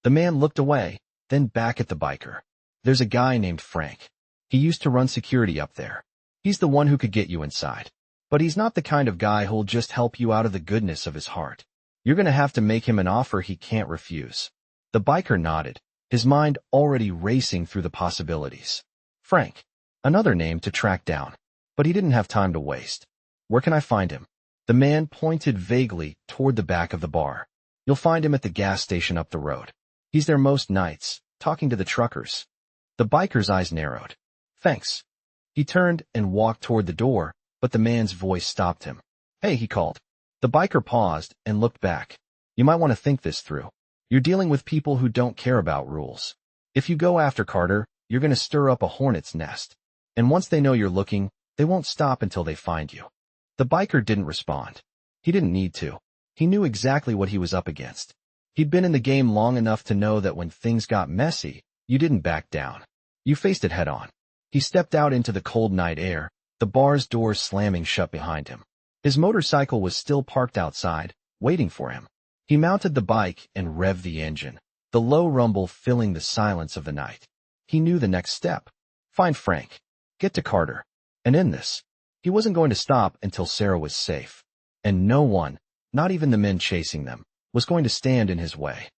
The man looked away, then back at the biker. "There's a guy named Frank. He used to run security up there. He's the one who could get you inside. But he's not the kind of guy who'll just help you out of the goodness of his heart. You're going to have to make him an offer he can't refuse." The biker nodded, his mind already racing through the possibilities. Frank. Another name to track down. But he didn't have time to waste. "Where can I find him?" The man pointed vaguely toward the back of the bar. "You'll find him at the gas station up the road. He's there most nights, talking to the truckers." The biker's eyes narrowed. "Thanks." He turned and walked toward the door, but the man's voice stopped him. "Hey," he called. The biker paused and looked back. "You might want to think this through. You're dealing with people who don't care about rules. If you go after Carter, you're going to stir up a hornet's nest. And once they know you're looking, they won't stop until they find you." The biker didn't respond. He didn't need to. He knew exactly what he was up against. He'd been in the game long enough to know that when things got messy, you didn't back down. You faced it head on. He stepped out into the cold night air, the bar's doors slamming shut behind him. His motorcycle was still parked outside, waiting for him. He mounted the bike and revved the engine, the low rumble filling the silence of the night. He knew the next step. Find Frank. Get to Carter. And in this, he wasn't going to stop until Sarah was safe. And no one, not even the men chasing them, was going to stand in his way.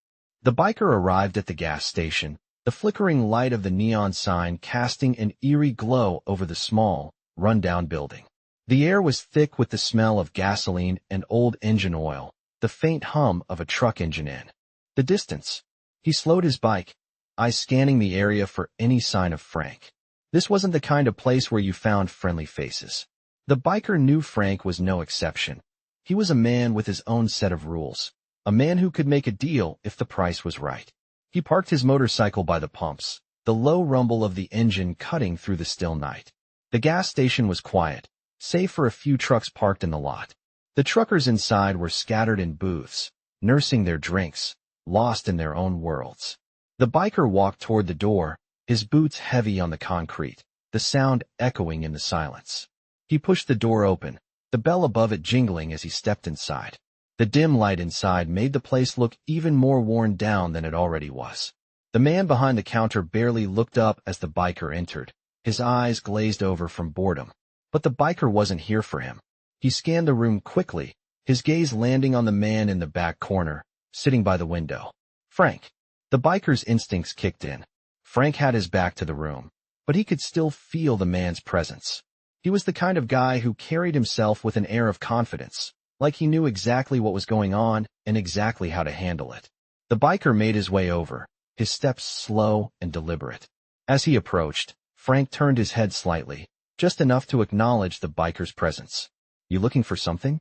The biker arrived at the gas station, the flickering light of the neon sign casting an eerie glow over the small, run-down building. The air was thick with the smell of gasoline and old engine oil, the faint hum of a truck engine in the distance. He slowed his bike, eyes scanning the area for any sign of Frank. This wasn't the kind of place where you found friendly faces. The biker knew Frank was no exception. He was a man with his own set of rules, a man who could make a deal if the price was right. He parked his motorcycle by the pumps, the low rumble of the engine cutting through the still night. The gas station was quiet, save for a few trucks parked in the lot. The truckers inside were scattered in booths, nursing their drinks, lost in their own worlds. The biker walked toward the door, his boots heavy on the concrete, the sound echoing in the silence. He pushed the door open, the bell above it jingling as he stepped inside. The dim light inside made the place look even more worn down than it already was. The man behind the counter barely looked up as the biker entered, his eyes glazed over from boredom. But the biker wasn't here for him. He scanned the room quickly, his gaze landing on the man in the back corner, sitting by the window. Frank. The biker's instincts kicked in. Frank had his back to the room, but he could still feel the man's presence. He was the kind of guy who carried himself with an air of confidence, like he knew exactly what was going on and exactly how to handle it. The biker made his way over, his steps slow and deliberate. As he approached, Frank turned his head slightly, just enough to acknowledge the biker's presence. "You looking for something?"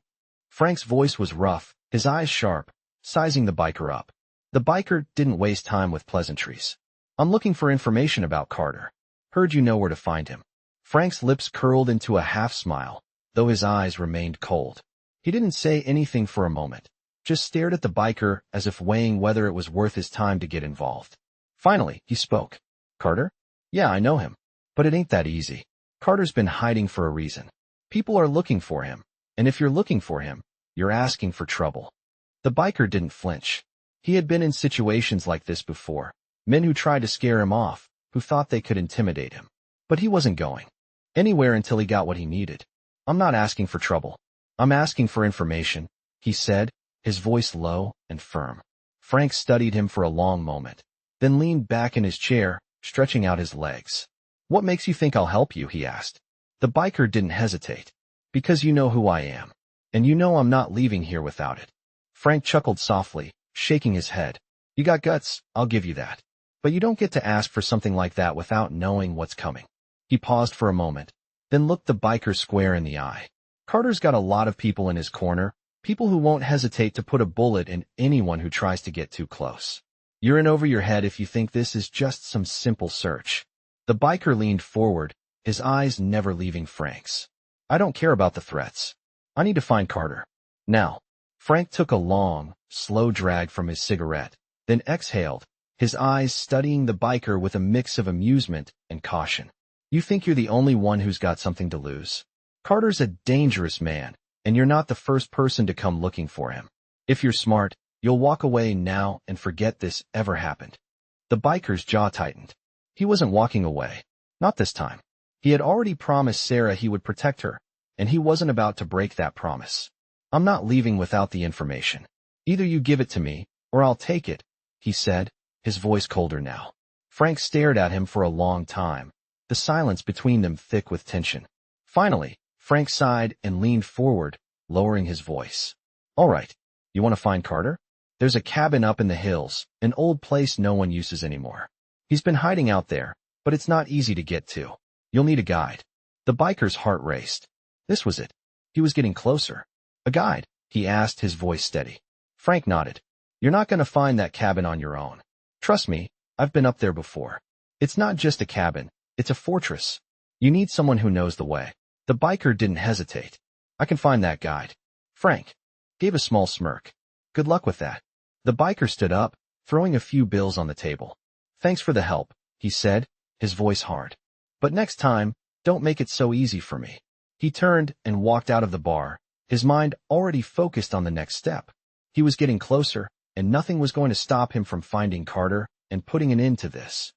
Frank's voice was rough, his eyes sharp, sizing the biker up. The biker didn't waste time with pleasantries. "I'm looking for information about Carter. Heard you know where to find him." Frank's lips curled into a half-smile, though his eyes remained cold. He didn't say anything for a moment, just stared at the biker as if weighing whether it was worth his time to get involved. Finally, he spoke. "Carter? Yeah, I know him. But it ain't that easy. Carter's been hiding for a reason. People are looking for him, and if you're looking for him, you're asking for trouble." The biker didn't flinch. He had been in situations like this before, men who tried to scare him off, who thought they could intimidate him. But he wasn't going anywhere until he got what he needed. "I'm not asking for trouble. I'm asking for information," he said, his voice low and firm. Frank studied him for a long moment, then leaned back in his chair, stretching out his legs. "What makes you think I'll help you?" he asked. The biker didn't hesitate. "Because you know who I am, and you know I'm not leaving here without it." Frank chuckled softly, shaking his head. "You got guts, I'll give you that. But you don't get to ask for something like that without knowing what's coming." He paused for a moment, then looked the biker square in the eye. "Carter's got a lot of people in his corner, people who won't hesitate to put a bullet in anyone who tries to get too close. You're in over your head if you think this is just some simple search." The biker leaned forward, his eyes never leaving Frank's. "I don't care about the threats. I need to find Carter. Now." Frank took a long, slow drag from his cigarette, then exhaled, his eyes studying the biker with a mix of amusement and caution. "You think you're the only one who's got something to lose? Carter's a dangerous man, and you're not the first person to come looking for him. If you're smart, you'll walk away now and forget this ever happened." The biker's jaw tightened. He wasn't walking away. Not this time. He had already promised Sarah he would protect her, and he wasn't about to break that promise. "I'm not leaving without the information. Either you give it to me, or I'll take it," he said, his voice colder now. Frank stared at him for a long time, the silence between them thick with tension. Finally, Frank sighed and leaned forward, lowering his voice. "All right, you want to find Carter? There's a cabin up in the hills, an old place no one uses anymore. He's been hiding out there, but it's not easy to get to. You'll need a guide." The biker's heart raced. This was it. He was getting closer. "A guide?" he asked, his voice steady. Frank nodded. "You're not going to find that cabin on your own. Trust me, I've been up there before. It's not just a cabin, it's a fortress. You need someone who knows the way." The biker didn't hesitate. "I can find that guide." Frank gave a small smirk. "Good luck with that." The biker stood up, throwing a few bills on the table. "Thanks for the help," he said, his voice hard. "But next time, don't make it so easy for me." He turned and walked out of the bar, his mind already focused on the next step. He was getting closer, and nothing was going to stop him from finding Carter and putting an end to this.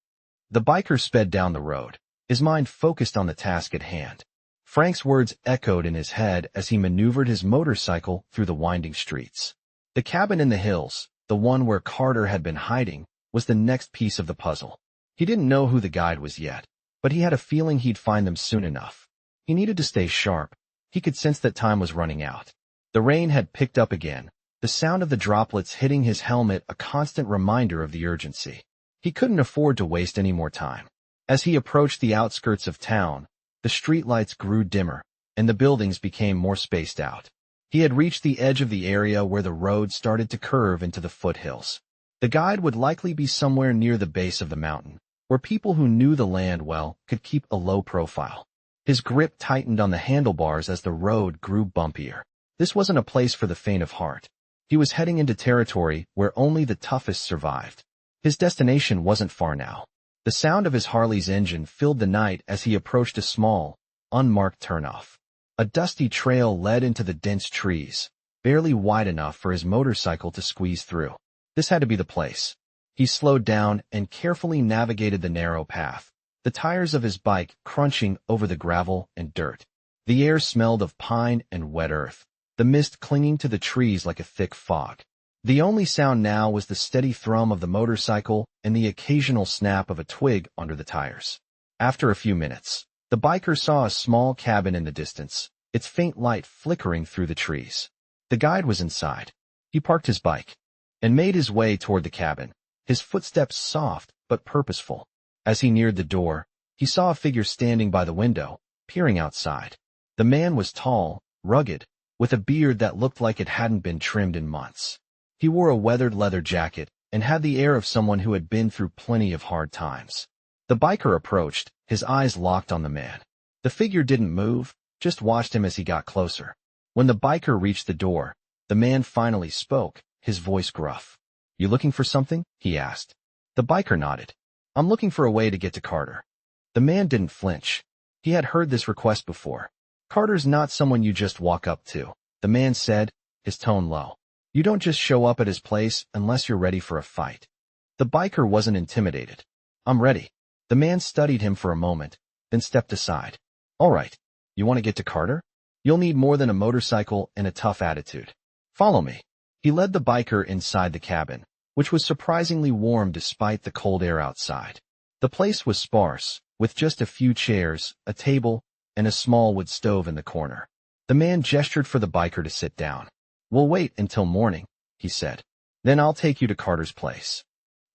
The biker sped down the road, his mind focused on the task at hand. Frank's words echoed in his head as he maneuvered his motorcycle through the winding streets. The cabin in the hills, the one where Carter had been hiding, was the next piece of the puzzle. He didn't know who the guide was yet, but he had a feeling he'd find them soon enough. He needed to stay sharp. He could sense that time was running out. The rain had picked up again, the sound of the droplets hitting his helmet a constant reminder of the urgency. He couldn't afford to waste any more time. As he approached the outskirts of town, the streetlights grew dimmer, and the buildings became more spaced out. He had reached the edge of the area where the road started to curve into the foothills. The guide would likely be somewhere near the base of the mountain, where people who knew the land well could keep a low profile. His grip tightened on the handlebars as the road grew bumpier. This wasn't a place for the faint of heart. He was heading into territory where only the toughest survived. His destination wasn't far now. The sound of his Harley's engine filled the night as he approached a small, unmarked turnoff. A dusty trail led into the dense trees, barely wide enough for his motorcycle to squeeze through. This had to be the place. He slowed down and carefully navigated the narrow path, the tires of his bike crunching over the gravel and dirt. The air smelled of pine and wet earth, the mist clinging to the trees like a thick fog. The only sound now was the steady thrum of the motorcycle and the occasional snap of a twig under the tires. After a few minutes, the biker saw a small cabin in the distance, its faint light flickering through the trees. The guide was inside. He parked his bike and made his way toward the cabin, his footsteps soft but purposeful. As he neared the door, he saw a figure standing by the window, peering outside. The man was tall, rugged, with a beard that looked like it hadn't been trimmed in months. He wore a weathered leather jacket and had the air of someone who had been through plenty of hard times. The biker approached, his eyes locked on the man. The figure didn't move, just watched him as he got closer. When the biker reached the door, the man finally spoke, his voice gruff. "You looking for something?" he asked. The biker nodded. "I'm looking for a way to get to Carter." The man didn't flinch. He had heard this request before. "Carter's not someone you just walk up to," the man said, his tone low. "You don't just show up at his place unless you're ready for a fight." The biker wasn't intimidated. "I'm ready." The man studied him for a moment, then stepped aside. "All right, you want to get to Carter? You'll need more than a motorcycle and a tough attitude. Follow me." He led the biker inside the cabin, which was surprisingly warm despite the cold air outside. The place was sparse, with just a few chairs, a table, and a small wood stove in the corner. The man gestured for the biker to sit down. "We'll wait until morning," he said. "Then I'll take you to Carter's place."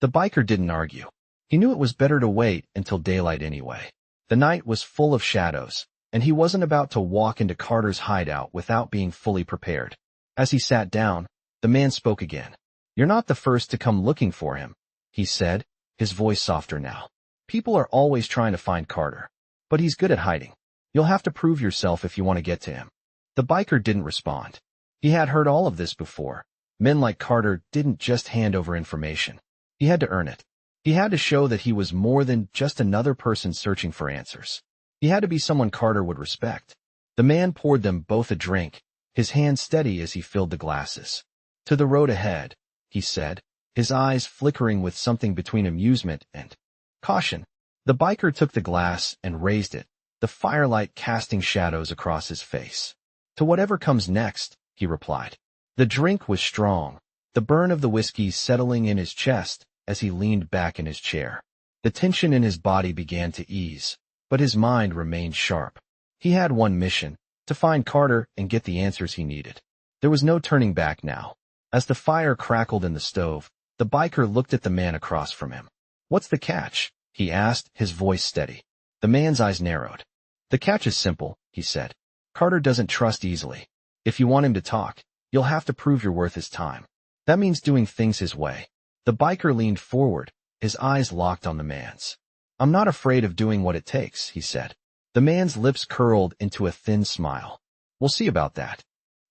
The biker didn't argue. He knew it was better to wait until daylight anyway. The night was full of shadows, and he wasn't about to walk into Carter's hideout without being fully prepared. As he sat down, the man spoke again. "You're not the first to come looking for him," he said, his voice softer now. "People are always trying to find Carter, but he's good at hiding. You'll have to prove yourself if you want to get to him." The biker didn't respond. He had heard all of this before. Men like Carter didn't just hand over information. He had to earn it. He had to show that he was more than just another person searching for answers. He had to be someone Carter would respect. The man poured them both a drink, his hand steady as he filled the glasses. "To the road ahead," he said, his eyes flickering with something between amusement and caution. The biker took the glass and raised it, the firelight casting shadows across his face. "To whatever comes next," he replied. The drink was strong, the burn of the whiskey settling in his chest as he leaned back in his chair. The tension in his body began to ease, but his mind remained sharp. He had one mission, to find Carter and get the answers he needed. There was no turning back now. As the fire crackled in the stove, the biker looked at the man across from him. "What's the catch?" he asked, his voice steady. The man's eyes narrowed. "The catch is simple," he said. "Carter doesn't trust easily. If you want him to talk, you'll have to prove you're worth his time. That means doing things his way." The biker leaned forward, his eyes locked on the man's. "I'm not afraid of doing what it takes," he said. The man's lips curled into a thin smile. "We'll see about that."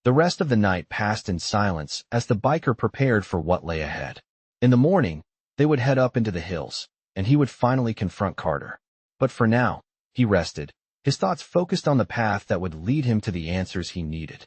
The rest of the night passed in silence as the biker prepared for what lay ahead. In the morning, they would head up into the hills, and he would finally confront Carter. But for now, he rested, his thoughts focused on the path that would lead him to the answers he needed.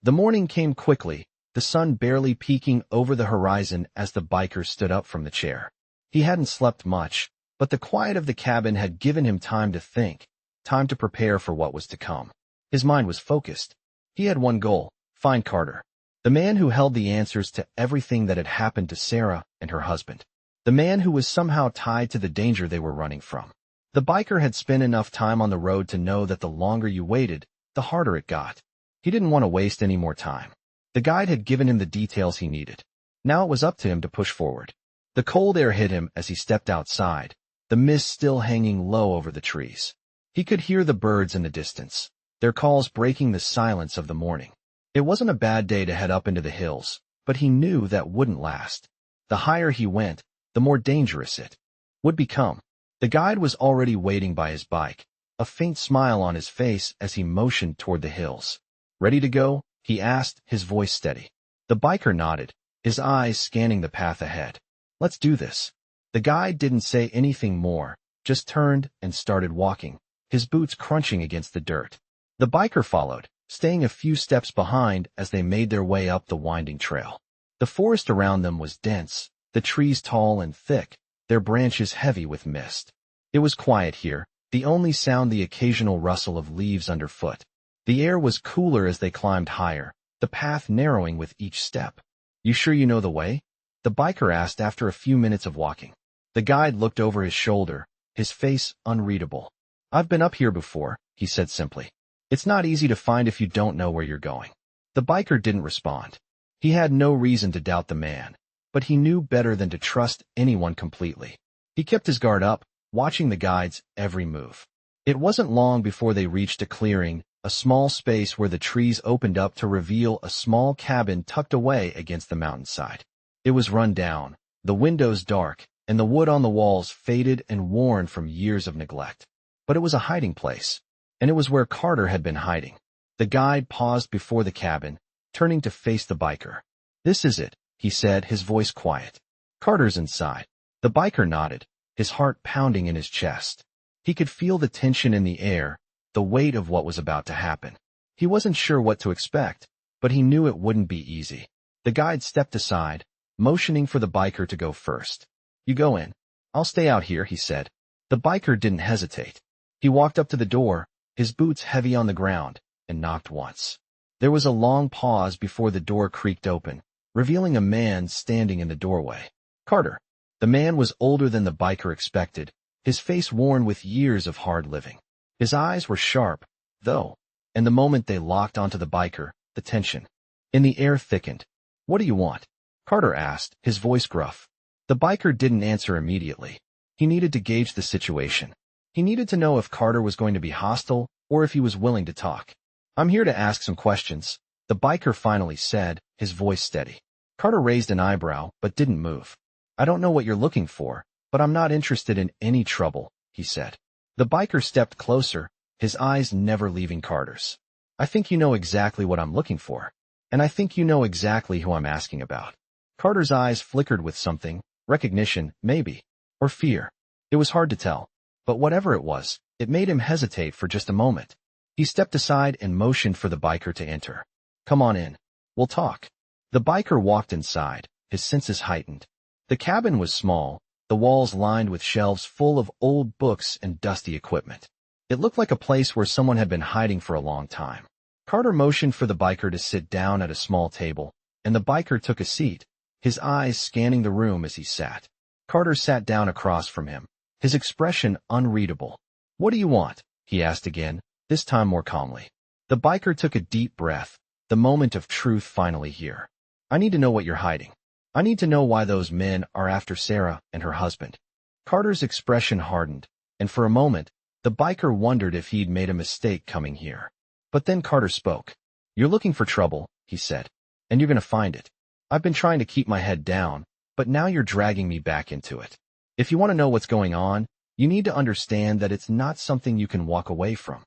The morning came quickly, the sun barely peeking over the horizon as the biker stood up from the chair. He hadn't slept much, but the quiet of the cabin had given him time to think, time to prepare for what was to come. His mind was focused. He had one goal: find Carter, the man who held the answers to everything that had happened to Sarah and her husband, the man who was somehow tied to the danger they were running from. The biker had spent enough time on the road to know that the longer you waited, the harder it got. He didn't want to waste any more time. The guide had given him the details he needed. Now it was up to him to push forward. The cold air hit him as he stepped outside, the mist still hanging low over the trees. He could hear the birds in the distance, their calls breaking the silence of the morning. It wasn't a bad day to head up into the hills, but he knew that wouldn't last. The higher he went, the more dangerous it would become. The guide was already waiting by his bike, a faint smile on his face as he motioned toward the hills. "Ready to go?" he asked, his voice steady. The biker nodded, his eyes scanning the path ahead. "Let's do this." The guide didn't say anything more, just turned and started walking, his boots crunching against the dirt. The biker followed, staying a few steps behind as they made their way up the winding trail. The forest around them was dense, the trees tall and thick, their branches heavy with mist. It was quiet here, the only sound the occasional rustle of leaves underfoot. The air was cooler as they climbed higher, the path narrowing with each step. You sure you know the way? The biker asked after a few minutes of walking. The guide looked over his shoulder, his face unreadable. I've been up here before, he said simply. It's not easy to find if you don't know where you're going. The biker didn't respond. He had no reason to doubt the man, but he knew better than to trust anyone completely. He kept his guard up, watching the guide's every move. It wasn't long before they reached a clearing, a small space where the trees opened up to reveal a small cabin tucked away against the mountainside. It was run down, the windows dark, and the wood on the walls faded and worn from years of neglect. But it was a hiding place, and it was where Carter had been hiding. The guide paused before the cabin, turning to face the biker. This is it, he said, his voice quiet. Carter's inside. The biker nodded, his heart pounding in his chest. He could feel the tension in the air, the weight of what was about to happen. He wasn't sure what to expect, but he knew it wouldn't be easy. The guide stepped aside, motioning for the biker to go first. You go in. I'll stay out here, he said. The biker didn't hesitate. He walked up to the door, his boots heavy on the ground, and knocked once. There was a long pause before the door creaked open, revealing a man standing in the doorway. Carter. The man was older than the biker expected, his face worn with years of hard living. His eyes were sharp, though, and the moment they locked onto the biker, the tension in the air thickened. What do you want? Carter asked, his voice gruff. The biker didn't answer immediately. He needed to gauge the situation. He needed to know if Carter was going to be hostile or if he was willing to talk. I'm here to ask some questions, the biker finally said, his voice steady. Carter raised an eyebrow but didn't move. I don't know what you're looking for, but I'm not interested in any trouble, he said. The biker stepped closer, his eyes never leaving Carter's. I think you know exactly what I'm looking for, and I think you know exactly who I'm asking about. Carter's eyes flickered with something, recognition, maybe, or fear. It was hard to tell, but whatever it was, it made him hesitate for just a moment. He stepped aside and motioned for the biker to enter. Come on in. We'll talk. The biker walked inside, his senses heightened. The cabin was small, the walls lined with shelves full of old books and dusty equipment. It looked like a place where someone had been hiding for a long time. Carter motioned for the biker to sit down at a small table, and the biker took a seat, his eyes scanning the room as he sat. Carter sat down across from him, his expression unreadable. What do you want? He asked again, this time more calmly. The biker took a deep breath, the moment of truth finally here. I need to know what you're hiding. I need to know why those men are after Sarah and her husband. Carter's expression hardened, and for a moment, the biker wondered if he'd made a mistake coming here. But then Carter spoke. You're looking for trouble, he said, and you're going to find it. I've been trying to keep my head down, but now you're dragging me back into it. If you want to know what's going on, you need to understand that it's not something you can walk away from.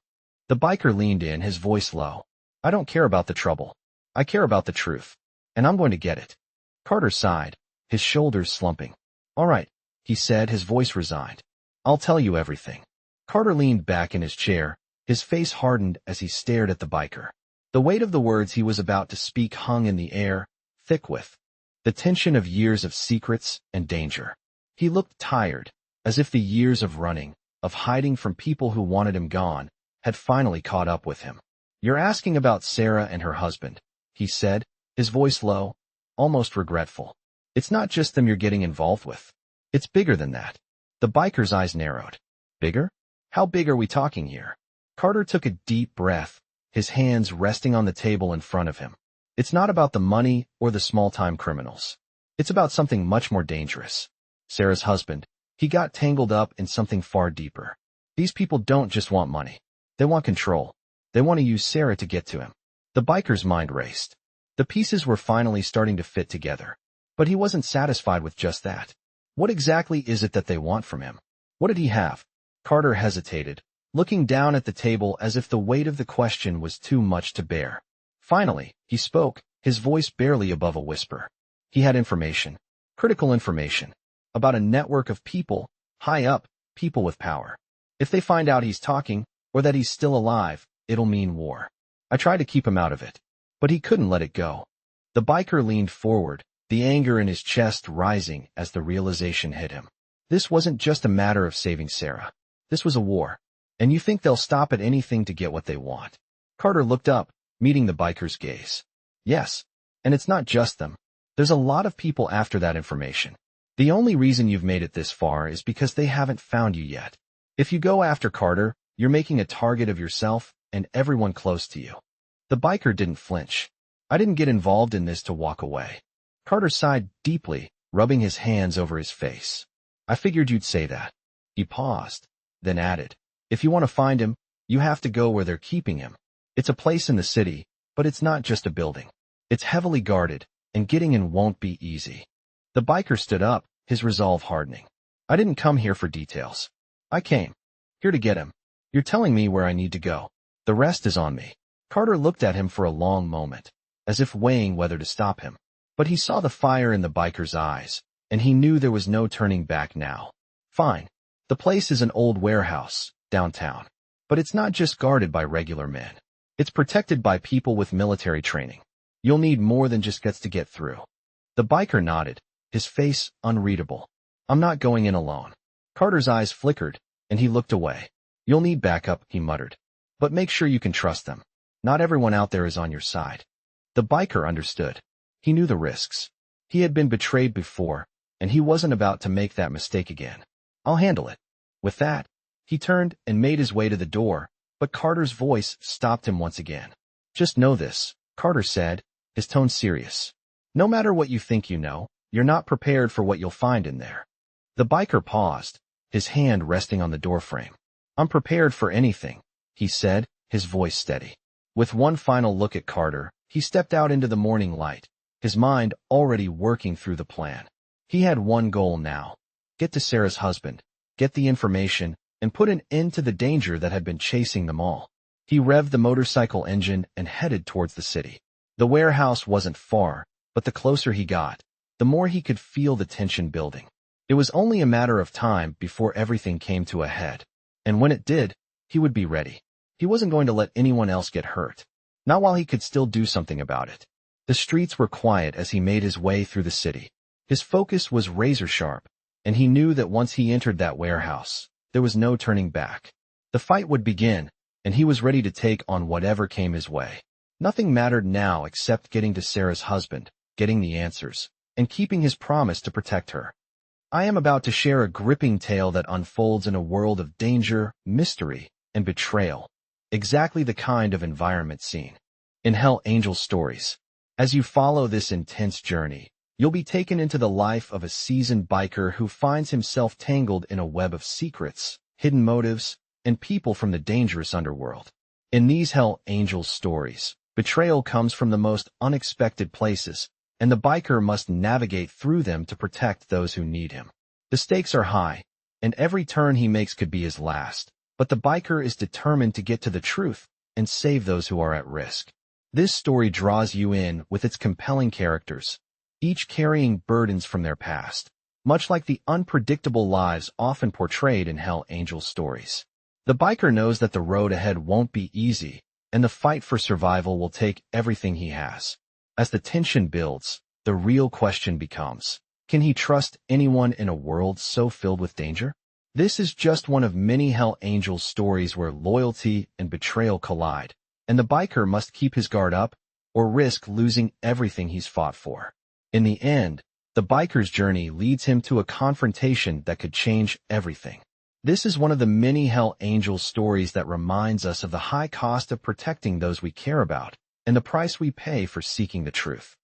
The biker leaned in, his voice low. I don't care about the trouble. I care about the truth, and I'm going to get it. Carter sighed, his shoulders slumping. All right, he said, his voice resigned. I'll tell you everything. Carter leaned back in his chair, his face hardened as he stared at the biker. The weight of the words he was about to speak hung in the air, thick with the tension of years of secrets and danger. He looked tired, as if the years of running, of hiding from people who wanted him gone, had finally caught up with him. You're asking about Sarah and her husband, he said, his voice low, almost regretful. It's not just them you're getting involved with. It's bigger than that. The biker's eyes narrowed. Bigger? How big are we talking here? Carter took a deep breath, his hands resting on the table in front of him. It's not about the money or the small-time criminals. It's about something much more dangerous. Sarah's husband. He got tangled up in something far deeper. These people don't just want money. They want control. They want to use Sarah to get to him. The biker's mind raced. The pieces were finally starting to fit together. But he wasn't satisfied with just that. What exactly is it that they want from him? What did he have? Carter hesitated, looking down at the table as if the weight of the question was too much to bear. Finally, he spoke, his voice barely above a whisper. He had information, critical information, about a network of people, high up, people with power. If they find out he's talking, or that he's still alive, it'll mean war. I tried to keep him out of it, but he couldn't let it go. The biker leaned forward, the anger in his chest rising as the realization hit him. This wasn't just a matter of saving Sarah. This was a war. And you think they'll stop at anything to get what they want? Carter looked up, meeting the biker's gaze. Yes. And it's not just them. There's a lot of people after that information. The only reason you've made it this far is because they haven't found you yet. If you go after Carter, you're making a target of yourself and everyone close to you. The biker didn't flinch. I didn't get involved in this to walk away. Carter sighed deeply, rubbing his hands over his face. I figured you'd say that. He paused, then added, if you want to find him, you have to go where they're keeping him. It's a place in the city, but it's not just a building. It's heavily guarded, and getting in won't be easy. The biker stood up, his resolve hardening. I didn't come here for details. I came here to get him. You're telling me where I need to go. The rest is on me. Carter looked at him for a long moment, as if weighing whether to stop him. But he saw the fire in the biker's eyes, and he knew there was no turning back now. Fine. The place is an old warehouse, downtown. But it's not just guarded by regular men. It's protected by people with military training. You'll need more than just guts to get through. The biker nodded, his face unreadable. I'm not going in alone. Carter's eyes flickered, and he looked away. You'll need backup, he muttered. But make sure you can trust them. Not everyone out there is on your side. The biker understood. He knew the risks. He had been betrayed before, and he wasn't about to make that mistake again. I'll handle it. With that, he turned and made his way to the door, but Carter's voice stopped him once again. Just know this, Carter said, his tone serious. No matter what you think you know, you're not prepared for what you'll find in there. The biker paused, his hand resting on the doorframe. I'm prepared for anything, he said, his voice steady. With one final look at Carter, he stepped out into the morning light, his mind already working through the plan. He had one goal now. Get to Sarah's husband, get the information, and put an end to the danger that had been chasing them all. He revved the motorcycle engine and headed towards the city. The warehouse wasn't far, but the closer he got, the more he could feel the tension building. It was only a matter of time before everything came to a head. And when it did, he would be ready. He wasn't going to let anyone else get hurt. Not while he could still do something about it. The streets were quiet as he made his way through the city. His focus was razor sharp, and he knew that once he entered that warehouse, there was no turning back. The fight would begin, and he was ready to take on whatever came his way. Nothing mattered now except getting to Sarah's husband, getting the answers, and keeping his promise to protect her. I am about to share a gripping tale that unfolds in a world of danger, mystery, and betrayal. Exactly the kind of environment seen in Hell Angel stories. As you follow this intense journey, you'll be taken into the life of a seasoned biker who finds himself tangled in a web of secrets, hidden motives, and people from the dangerous underworld. In these Hell Angel stories, betrayal comes from the most unexpected places, and the biker must navigate through them to protect those who need him. The stakes are high, and every turn he makes could be his last, but the biker is determined to get to the truth and save those who are at risk. This story draws you in with its compelling characters, each carrying burdens from their past, much like the unpredictable lives often portrayed in Hell Angel stories. The biker knows that the road ahead won't be easy, and the fight for survival will take everything he has. As the tension builds, the real question becomes, can he trust anyone in a world so filled with danger? This is just one of many Hell Angel stories where loyalty and betrayal collide, and the biker must keep his guard up or risk losing everything he's fought for. In the end, the biker's journey leads him to a confrontation that could change everything. This is one of the many Hell Angel stories that reminds us of the high cost of protecting those we care about and the price we pay for seeking the truth.